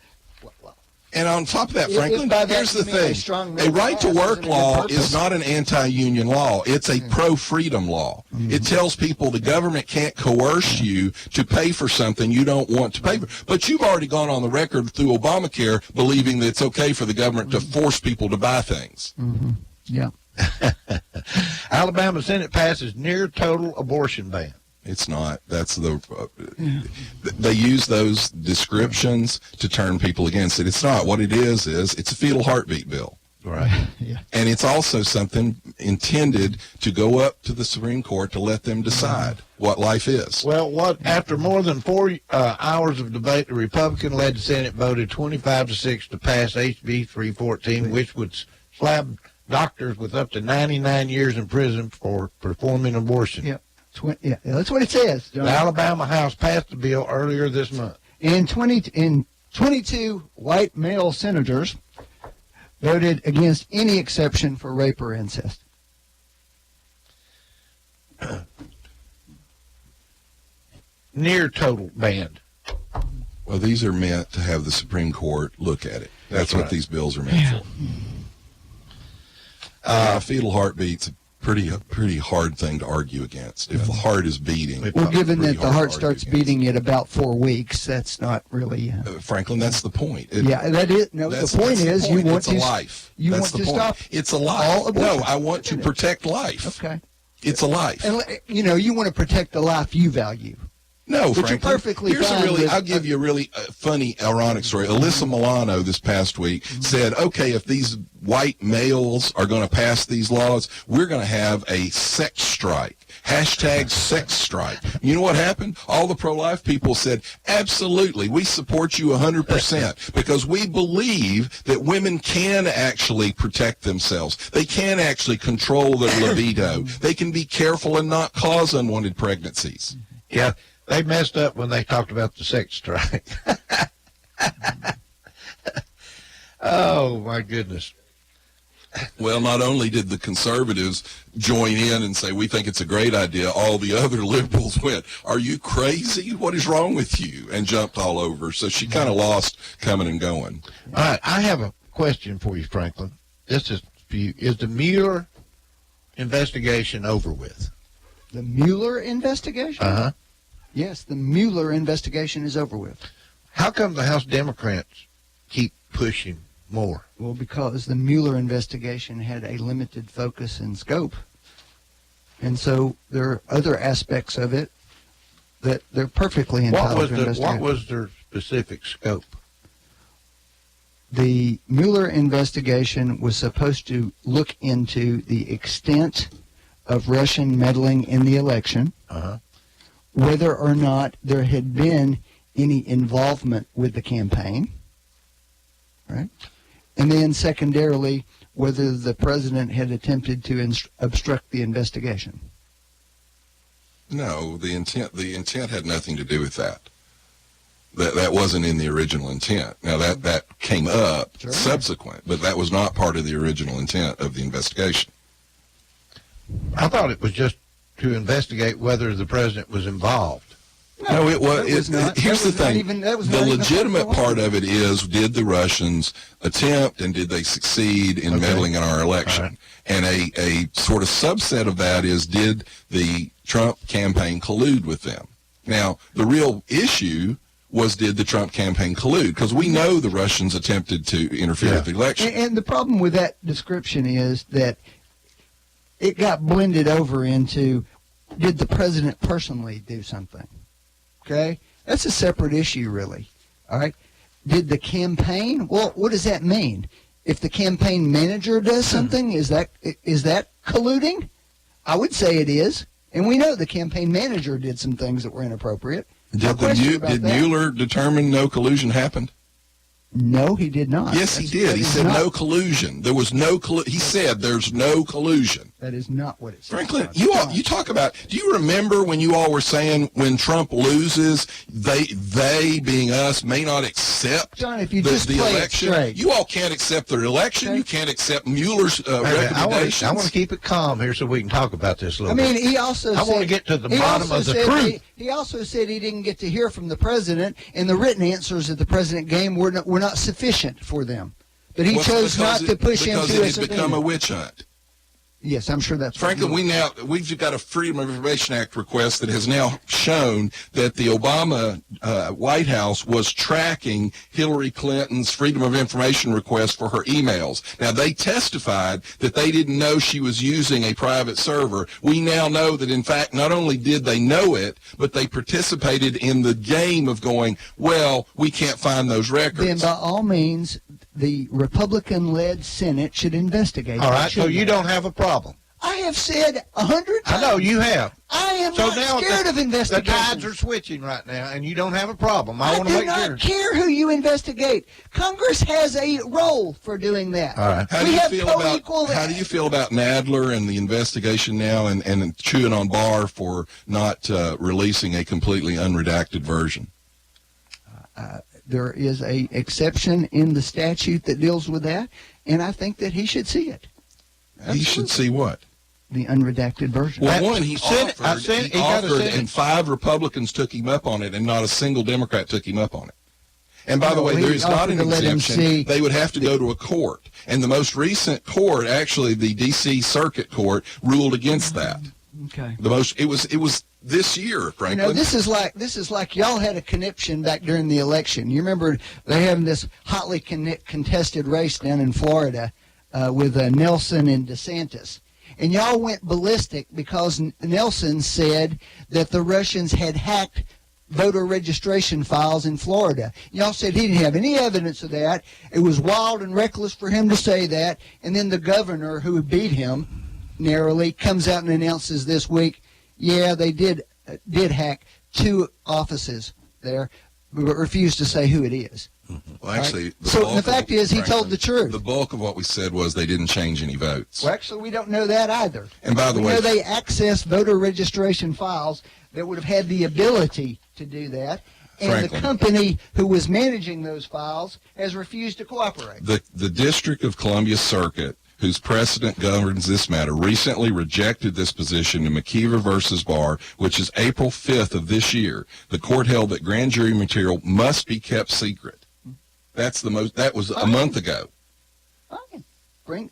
And on top of that, If Franklin, by that here's you the mean a thing. strong A middle right-to-work class law isn't a good is not an anti-union law. It's a pro-freedom law. It tells people the government can't coerce you to pay for something you don't want to pay for. But you've already gone on the record through Obamacare believing that it's okay for the government to force people to buy things. Yeah. Alabama Senate passes near total abortion ban. It's not. That's they use those descriptions to turn people against it. It's not. What it is it's a fetal heartbeat bill. Right. Yeah. And it's also something intended to go up to the Supreme Court to let them decide what life is. Well, after more than 4 hours of debate, the Republican-led Senate voted 25-6 to pass HB 314, which would slap doctors with up to 99 years in prison for performing abortion. Yeah. Yeah, that's what it says. John. The Alabama House passed the bill earlier this month. And 22 white male senators voted against any exception for rape or incest. Near total banned. Well, these are meant to have the Supreme Court look at it. That's what right. these bills are meant for. Fetal heartbeat's a pretty hard thing to argue against. If the heart is beating, Well, given that the heart to starts argue beating at about 4 weeks, that's not really... Franklin, that's the point. Yeah, that is. No, the point is you want it's to... a life. You That's want the to point. stop It's a life. all abortion. No, I want to protect life. Okay. It's a life. And, you want to protect the life you value. No, But you're Franklin. perfectly Here's fine with- I'll give you a really funny, ironic story. Alyssa Milano this past week said, okay, if these white males are going to pass these laws, we're going to have a sex strike. Hashtag sex strike. You know what happened? All the pro-life people said, absolutely, we support you 100% because we believe that women can actually protect themselves. They can actually control their libido. They can be careful and not cause unwanted pregnancies. Yeah, they messed up when they talked about the sex strike. Oh, my goodness. Well, not only did the conservatives join in and say, we think it's a great idea, all the other liberals went, are you crazy? What is wrong with you? And jumped all over. So she kind of lost coming and going. All right, I have a question for you, Franklin. This is for you. Is the Mueller investigation over with? The Mueller investigation? Uh-huh. Yes, the Mueller investigation is over with. How come the House Democrats keep pushing more? Well, because the Mueller investigation had a limited focus and scope. And so there are other aspects of it that they're perfectly entitled to investigate. What was their specific scope? The Mueller investigation was supposed to look into the extent of Russian meddling in the election, whether or not there had been any involvement with the campaign, right? And then secondarily, whether the president had attempted to obstruct the investigation. No, the intent had nothing to do with that. That wasn't in the original intent. Now that came up subsequent, but that was not part of the original intent of the investigation. I thought it was just to investigate whether the president was involved. No, it was. Here's the thing. The legitimate part of it is, did the Russians attempt and did they succeed in meddling in our election? Right. And a sort of subset of that is, did the Trump campaign collude with them? Now, the real issue was, did the Trump campaign collude? Because we know the Russians attempted to interfere with the election. And the problem with that description is that it got blended over into, did the president personally do something? Okay? That's a separate issue, really. All right? Did the campaign? Well, what does that mean? If the campaign manager does something, is that colluding? I would say it is. And we know the campaign manager did some things that were inappropriate. Did Mueller determine no collusion happened? No, he did not. Yes, he did. He said no collusion. There was no collusion. He said there's no collusion. That is not what it says. Franklin, you talk about, do you remember when you all were saying when Trump loses, they being us, may not accept the election? You all can't accept the election. Okay. You can't accept Mueller's recommendations. I want to keep it calm here so we can talk about this a little bit. He also I want to get to the bottom of the truth. He also said he didn't get to hear from the president, and the written answers that the president gave were not sufficient for them. But he chose not to push him to a subpoena. Because it had become a witch hunt. Yes, I'm sure that's Franklin, we've got a Freedom of Information Act request that has now shown that the Obama White House was tracking Hillary Clinton's Freedom of Information request for her emails. Now, they testified that they didn't know she was using a private server. We now know that, in fact, not only did they know it, but they participated in the game of going, well, we can't find those records. Then, by all means, the Republican-led Senate should investigate. All right, so you don't have a problem. I have said 100 times. I know you have. I am not scared of investigation. The tides are switching right now, and you don't have a problem. I want to make sure. I do not care who you investigate. Congress has a role for doing that. All right. How do you feel about Nadler and the investigation now, and chewing on Barr for not releasing a completely unredacted version? There is a exception in the statute that deals with that, and I think that he should see it. He should see what? The unredacted version. Well, one, he offered, and 5 Republicans took him up on it, and not a single Democrat took him up on it. And by the way, there is not an exemption. They would have to go to a court. And the most recent court, actually the D.C. Circuit Court, ruled against that. Okay. It was this year, Franklin. This is like y'all had a conniption back during the election. You remember they having this hotly contested race down in Florida with Nelson and DeSantis. And y'all went ballistic because Nelson said that the Russians had hacked voter registration files in Florida. Y'all said he didn't have any evidence of that. It was wild and reckless for him to say that. And then the governor, who beat him narrowly, comes out and announces this week, yeah, they did hack 2 offices there, but refused to say who it is. Well, actually, the fact is, he told the truth. The bulk of what we said was they didn't change any votes. Well, actually, we don't know that either. And by the way, they accessed voter registration files that would have had the ability to do that, and Franklin, the company who was managing those files has refused to cooperate. The District of Columbia Circuit, whose precedent governs this matter, recently rejected this position in McKeever versus Barr, which is April 5th of this year. The court held that grand jury material must be kept secret. That was a month ago.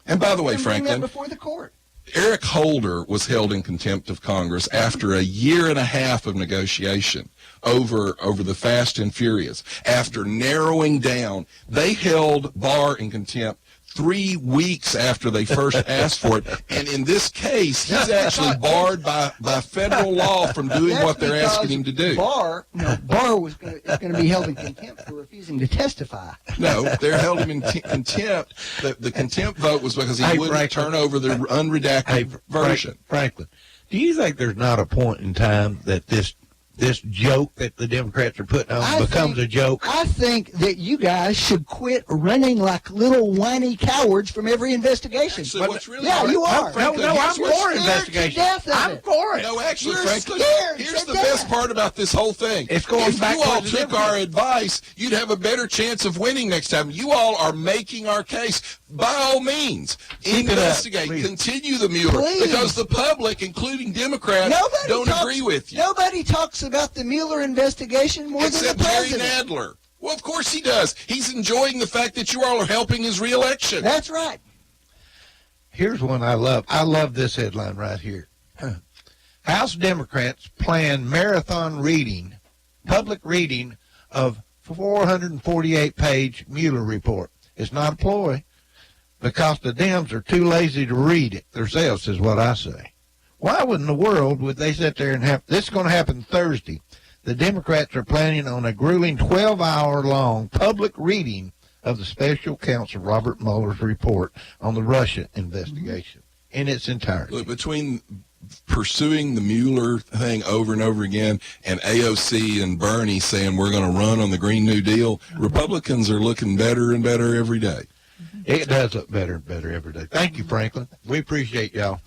And by the way, Franklin, before the court. Eric Holder was held in contempt of Congress after a year and a half of negotiation over the Fast and Furious. After narrowing down, they held Barr in contempt 3 weeks after they first asked for it. And in this case, he's actually barred by federal law from doing what they're asking him to do. Barr is going to be held in contempt for refusing to testify. No, they're held him in contempt. The contempt vote was because he wouldn't turn over the unredacted version. Franklin, do you think there's not a point in time that this this joke that the Democrats are putting on becomes a joke. I think that you guys should quit running like little whiny cowards from every investigation. Actually, what's really you are. No, I'm for investigation. I'm for it. No, actually, You're Franklin, scared here's to the death. best part about this whole thing. It's going if back you all towards the took our advice, you'd have a better chance of winning next time. You all are making our case. By all means, Keep it up, investigate, please. continue the Mueller, Please. because the public, including Democrats, don't agree with you. Nobody talks about the Mueller investigation more Except than the Jerry president. Nadler. Well, of course he does. He's enjoying the fact that you all are helping his reelection. That's right. Here's one I love. I love this headline right here. House Democrats plan marathon reading, public reading of 448-page Mueller report. It's not a ploy because the Dems are too lazy to read it themselves, is what I say. Why in the world would they sit there and have this is going to happen Thursday? The Democrats are planning on a grueling 12-hour-long public reading of the special counsel Robert Mueller's report on the Russia investigation in its entirety. Look, between pursuing the Mueller thing over and over again and AOC and Bernie saying we're going to run on the Green New Deal, Republicans are looking better and better every day. It does look better and better every day. Thank you, Franklin. We appreciate y'all.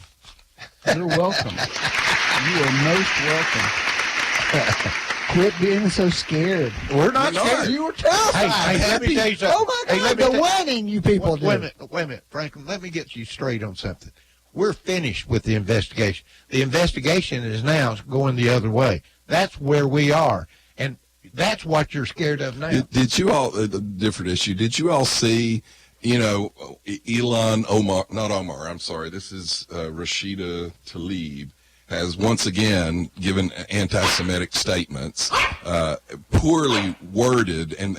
You're welcome. You are most welcome. Quit being so scared. We're not scared. You were terrified. Hey, let me tell you something. Oh, my God, the whining you people do. Wait a minute, Franklin. Let me get you straight on something. We're finished with the investigation. The investigation is now going the other way. That's where we are. And that's what you're scared of now. Did you all, a different issue, did you all see, Elon Omar, not Omar, I'm sorry, this is Rashida Tlaib, has once again given anti-Semitic statements, poorly worded, and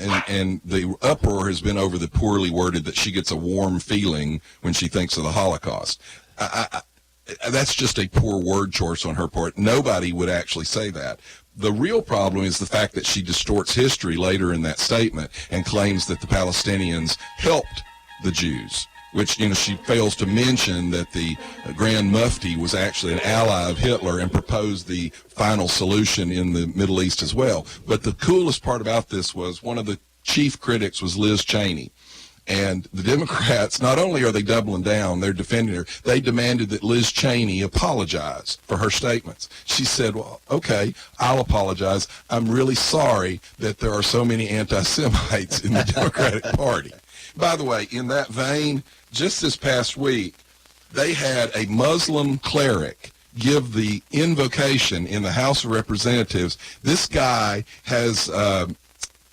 the uproar has been over the poorly worded that she gets a warm feeling when she thinks of the Holocaust. That's just a poor word choice on her part. Nobody would actually say that. The real problem is the fact that she distorts history later in that statement and claims that the Palestinians helped the Jews, which, she fails to mention that the Grand Mufti was actually an ally of Hitler and proposed the final solution in the Middle East as well. But the coolest part about this was one of the chief critics was Liz Cheney. And the Democrats, not only are they doubling down, they're defending her, they demanded that Liz Cheney apologize for her statements. She said, well, okay, I'll apologize. I'm really sorry that there are so many anti-Semites in the Democratic Party. By the way, in that vein, just this past week, they had a Muslim cleric give the invocation in the House of Representatives. This guy has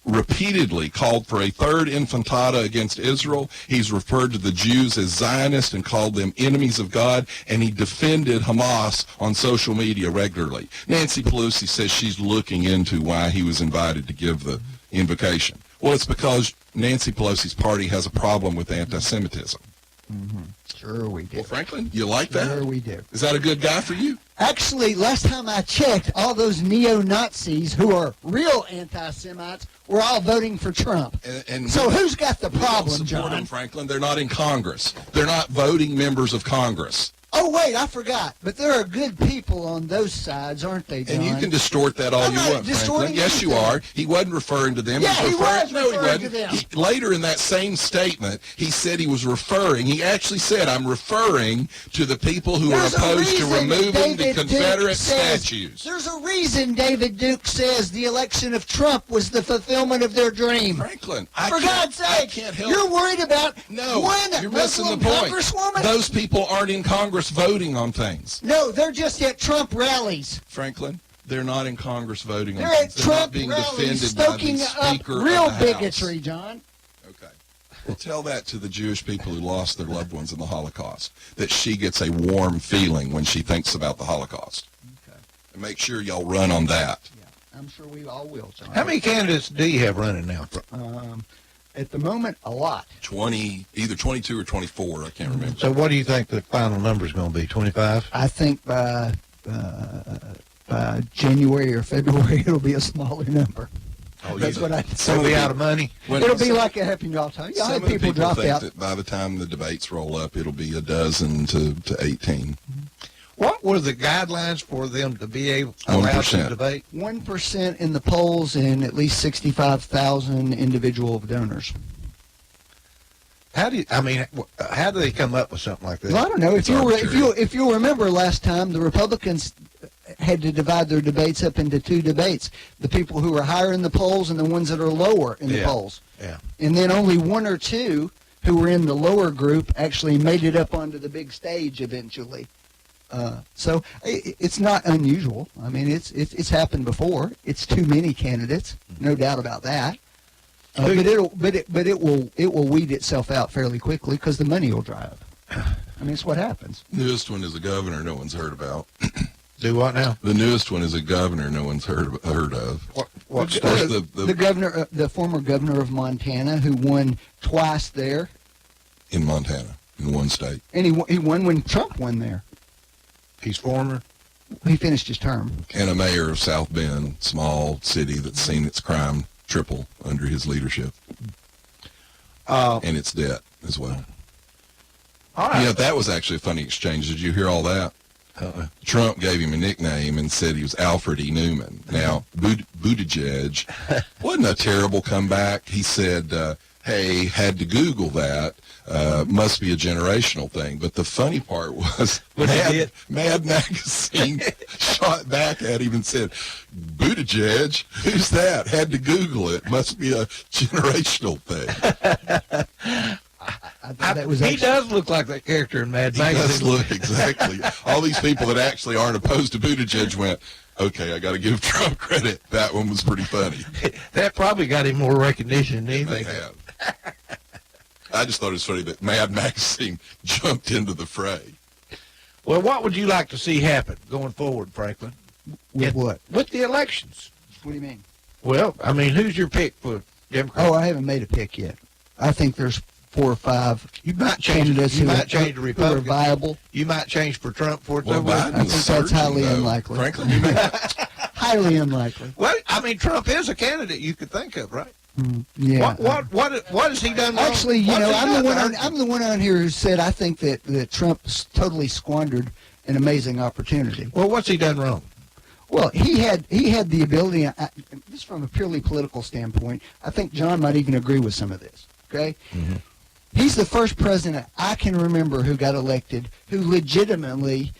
repeatedly called for a third intifada against Israel. He's referred to the Jews as Zionists and called them enemies of God, and he defended Hamas on social media regularly. Nancy Pelosi says she's looking into why he was invited to give the invocation. Well, it's because Nancy Pelosi's party has a problem with anti-Semitism. Mm-hmm. Sure we do. Well, Franklin, you like that? Sure we do. Is that a good guy for you? Actually, last time I checked, all those neo-Nazis who are real anti-Semites were all voting for Trump. And so who's got the problem, support John? them, Franklin. They're not in Congress. They're not voting members of Congress. Oh, wait, I forgot. But there are good people on those sides, aren't they, John? And you can distort that all you want, Franklin. Yes, you are. He wasn't referring to them. Yeah, he was No, he referring to wasn't. them. Later in that same statement, he said he was referring. He actually said, I'm referring to the people who are opposed to removing the Confederate statues. There's a reason David Duke says the election of Trump was the fulfillment of their dream. Franklin, For God's sake, can't help you're worried about one you're missing the Muslim point. Congresswoman? Those people aren't in Congress voting on things. No, they're just at Trump rallies. Franklin, they're not in Congress voting on They're things. at They're Trump not being rallies defended by stoking the up Speaker real of the House. bigotry, John. Okay. Well, tell that to the Jewish people who lost their loved ones in the Holocaust, that she gets a warm feeling when she thinks about the Holocaust. Okay. And make sure y'all run on that. Yeah, I'm sure we all will, John. How many candidates do you have running now? At the moment, a lot. 20, either 22 or 24, I can't remember. So what do you think the final number is going to be, 25? I think by January or February, it'll be a smaller number. Oh, That's what I So we out of money? It'll be like it happened y'all time. Y'all Some had of the people drop think out. that by the time the debates roll up, it'll be a dozen to 18. What were the guidelines for them to be allowed to debate? 1% in the polls and at least 65,000 individual donors. How do they come up with something like that? Well, I don't know. If you remember last time, the Republicans had to divide their debates up into two debates: the people who are higher in the polls and the ones that are lower in the polls. Yeah. And then only one or two who were in the lower group actually made it up onto the big stage eventually. So it's not unusual. I mean, it's happened before. It's too many candidates, no doubt about that. But it will weed itself out fairly quickly because the money will dry up. I mean, it's what happens. Newest one is a governor no one's heard about. Do what now? The newest one is a governor no one's heard of. What the governor, the former governor of Montana, who won twice there. In Montana, in one state. And he won when Trump won there. He's former. He finished his term. And a mayor of South Bend, small city that's seen its crime triple under his leadership. And its debt as well. All right. You know, that was actually a funny exchange. Did you hear all that? Trump gave him a nickname and said he was Alfred E. Newman. Now, Buttigieg wasn't a terrible comeback. He said, hey, had to Google that. Must be a generational thing. But the funny part was Mad Magazine shot back at him and said, Buttigieg, who's that? Had to Google it. Must be a generational thing. He does look like that character in Mad Magazine. He does look exactly. All these people that actually aren't opposed to Buttigieg went, okay, I got to give Trump credit. That one was pretty funny. That probably got him more recognition than anything. I just thought it was funny that Mad Magazine jumped into the fray. Well, what would you like to see happen going forward, Franklin? With what? With the elections. What do you mean? Well, I mean, who's your pick for Democrats? Oh, I haven't made a pick yet. I think there's 4 or 5 candidates who are viable. You might change for Trump for it's over. I think that's highly unlikely. Franklin, you may highly unlikely. Well, I mean, Trump is a candidate you could think of, right? Yeah. What has he done wrong? Actually, you know, I'm the one on here who said I think that Trump's totally squandered an amazing opportunity. Well, what's he done wrong? Well, he had the ability, just from a purely political standpoint, I think John might even agree with some of this, okay? Mm-hmm. He's the first president I can remember who got elected, who legitimately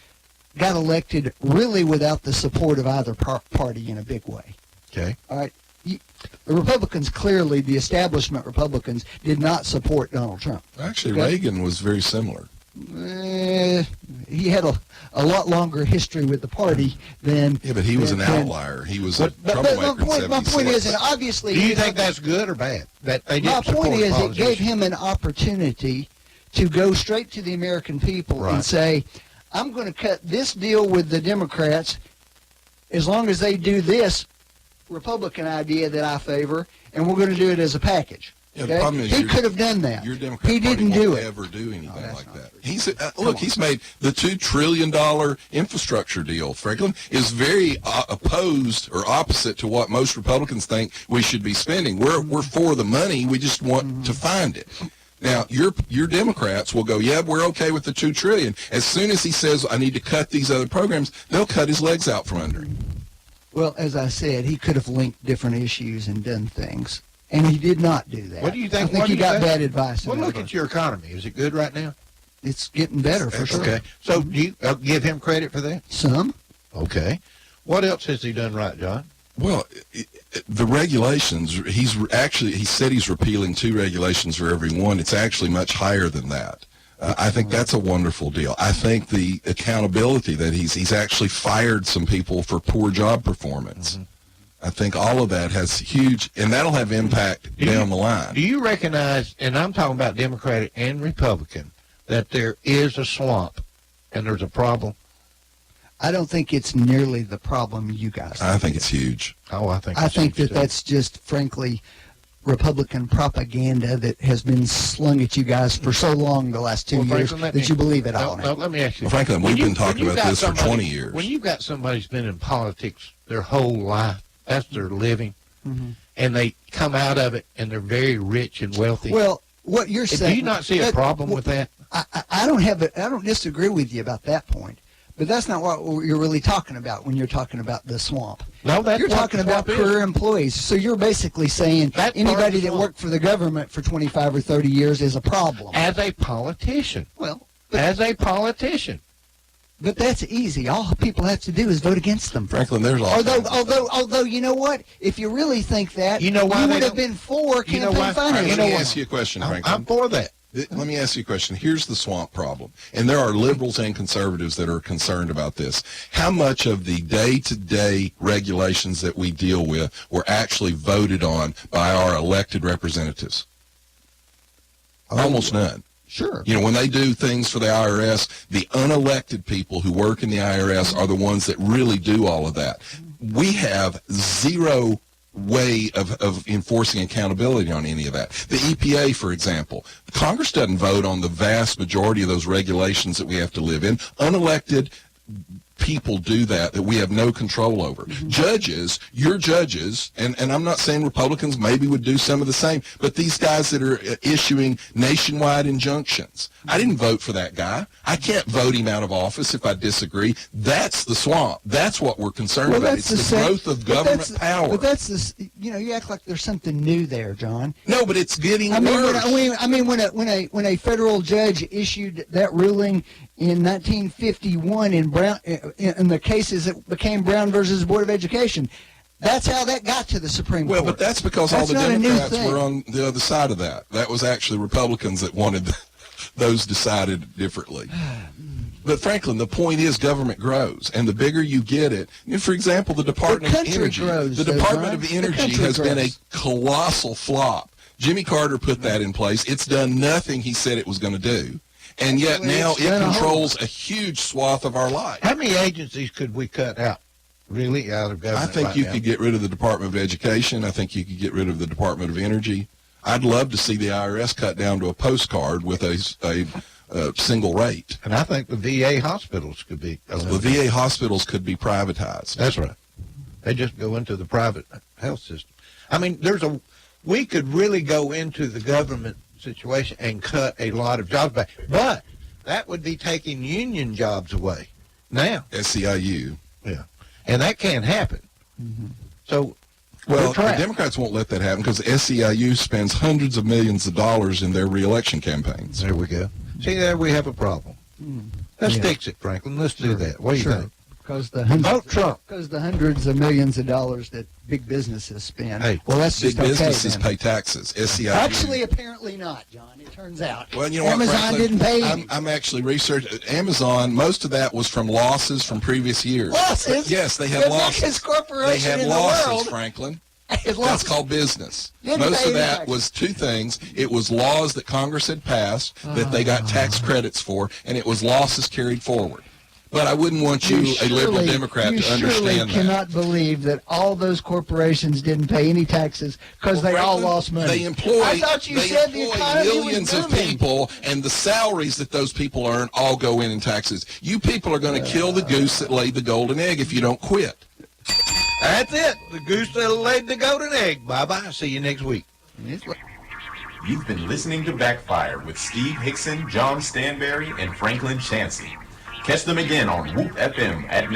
got elected really without the support of either party in a big way. Okay. All right. The Republicans, clearly, the establishment Republicans, did not support Donald Trump. Actually, okay? Reagan was very similar. He had a lot longer history with the party than... Yeah, but he was an outlier. He was a troublemaker. My point is, and obviously... Do you think that's good or bad? That they my point is, it gave him an opportunity to go straight to the American people and say, I'm going to cut this deal with the Democrats as long as they do this Republican idea that I favor, and we're going to do it as a package. Yeah, the problem is he could have done that. Your Democrat he didn't Party do won't it. ever do anything like that. He's made the $2 trillion infrastructure deal. Franklin is very opposed or opposite to what most Republicans think we should be spending. We're for the money. We just want to find it. Now, your Democrats will go, yeah, we're okay with the $2 trillion. As soon as he says, I need to cut these other programs, they'll cut his legs out from under him. Well, as I said, he could have linked different issues and done things. And he did not do that. What do you think? I think he got bad advice. Well, look at your economy. Is it good right now? It's getting better for sure. Okay. So do you give him credit for that? Some. Okay. What else has he done right, John? Well, the regulations, he said he's repealing 2 regulations for every one. It's actually much higher than that. I think that's a wonderful deal. I think the accountability that he's actually fired some people for poor job performance. Mm-hmm. I think all of that has huge, and that'll have impact down the line. Do you recognize, and I'm talking about Democratic and Republican, that there is a slump and there's a problem? I don't think it's nearly the problem you guys think. I think it's huge. Oh, I think that's just, frankly, Republican propaganda that has been slung at you guys for so long the last 2 years that you believe it all. Let me ask you. Well, Franklin, we've been talking about this for 20 years. When you've got somebody who's been in politics their whole life, that's their living, and they come out of it and they're very rich and wealthy. Well, what you're saying... Do you not see a problem with that? I don't disagree with you about that point, But that's not what you're really talking about when you're talking about the swamp. No, that's you're what talking the about swamp is. career employees. So you're basically saying That's part of anybody the that swamp. worked for the government for 25 or 30 years is a problem. As a politician. Well, as a politician. But that's easy. All people have to do is vote against them. Franklin, there's all Although you know what? If you really think that, You know why you they would have don't- been for You know campaign why- finance. Let me ask you a question, Franklin. I'm for that. Let me ask you a question. Here's the swamp problem. And there are liberals and conservatives that are concerned about this. How much of the day-to-day regulations that we deal with were actually voted on by our elected representatives? Almost none. Sure. You know, when they do things for the IRS, the unelected people who work in the IRS are the ones that really do all of that. We have zero way of enforcing accountability on any of that. The EPA, for example, Congress doesn't vote on the vast majority of those regulations that we have to live in. Unelected people do that we have no control over. Judges, your judges, and I'm not saying Republicans maybe would do some of the same, but these guys that are issuing nationwide injunctions, I didn't vote for that guy. I can't vote him out of office if I disagree. That's the swamp. That's what we're concerned about. It's the growth of government power. But that's this. You know, you act like there's something new there, John. No, but it's getting worse. When a federal judge issued that ruling in 1951 in Brown, in the cases that became Brown versus Board of Education, that's how that got to the Supreme Court. Well, but that's because all the Democrats were on the other side of that. That was actually Republicans that wanted those decided differently. But Franklin, the point is government grows, and the bigger you get it. For example, the Department of Energy. The Department of Energy has been a colossal flop. Jimmy Carter put that in place. It's done nothing he said it was going to do. And yet now it controls a huge swath of our life. How many agencies could we cut out, really, out of government? I think you could get rid of the Department of Education. I think you could get rid of the Department of Energy. I'd love to see the IRS cut down to a postcard with a single rate. And I think the VA hospitals could be eliminated. The VA hospitals could be privatized. That's right. They just go into the private health system. I mean, we could really go into the government situation and cut a lot of jobs back. But that would be taking union jobs away now. SEIU. Yeah. And that can't happen. So, well, the Democrats won't let that happen because SEIU spends hundreds of millions of dollars in their reelection campaigns. There we go. See, there we have a problem. Let's fix it, Franklin. Let's do that. What do you think? Because the vote Trump. Because the hundreds of millions of dollars that big businesses spend. Hey, well, that's big just businesses okay, pay taxes. SEIU. Actually, apparently not, John. It turns out. Well, you know Amazon what, Franklin, didn't pay any. I'm actually researching Amazon. Most of that was from losses from previous years. Losses? Yes, they had The losses. biggest corporation they had in losses, the world. Franklin. That's That's called business. Most of that was two things. It was laws that Congress had passed that they got tax credits for, and it was losses carried forward. But I wouldn't want you, a liberal Democrat, to understand You surely that. cannot believe that all those corporations didn't pay any taxes because they all lost money. They employ, I thought you said the economy millions was of booming. people, and the salaries that those people earn all go in taxes. You people are going to kill the goose that laid the golden egg if you don't quit. That's it. The goose that laid the golden egg. Bye-bye. See you next week. You've been listening to Backfire with Steve Hickson, John Stanberry, and Franklin Chansey. Catch them again on Whoop FM at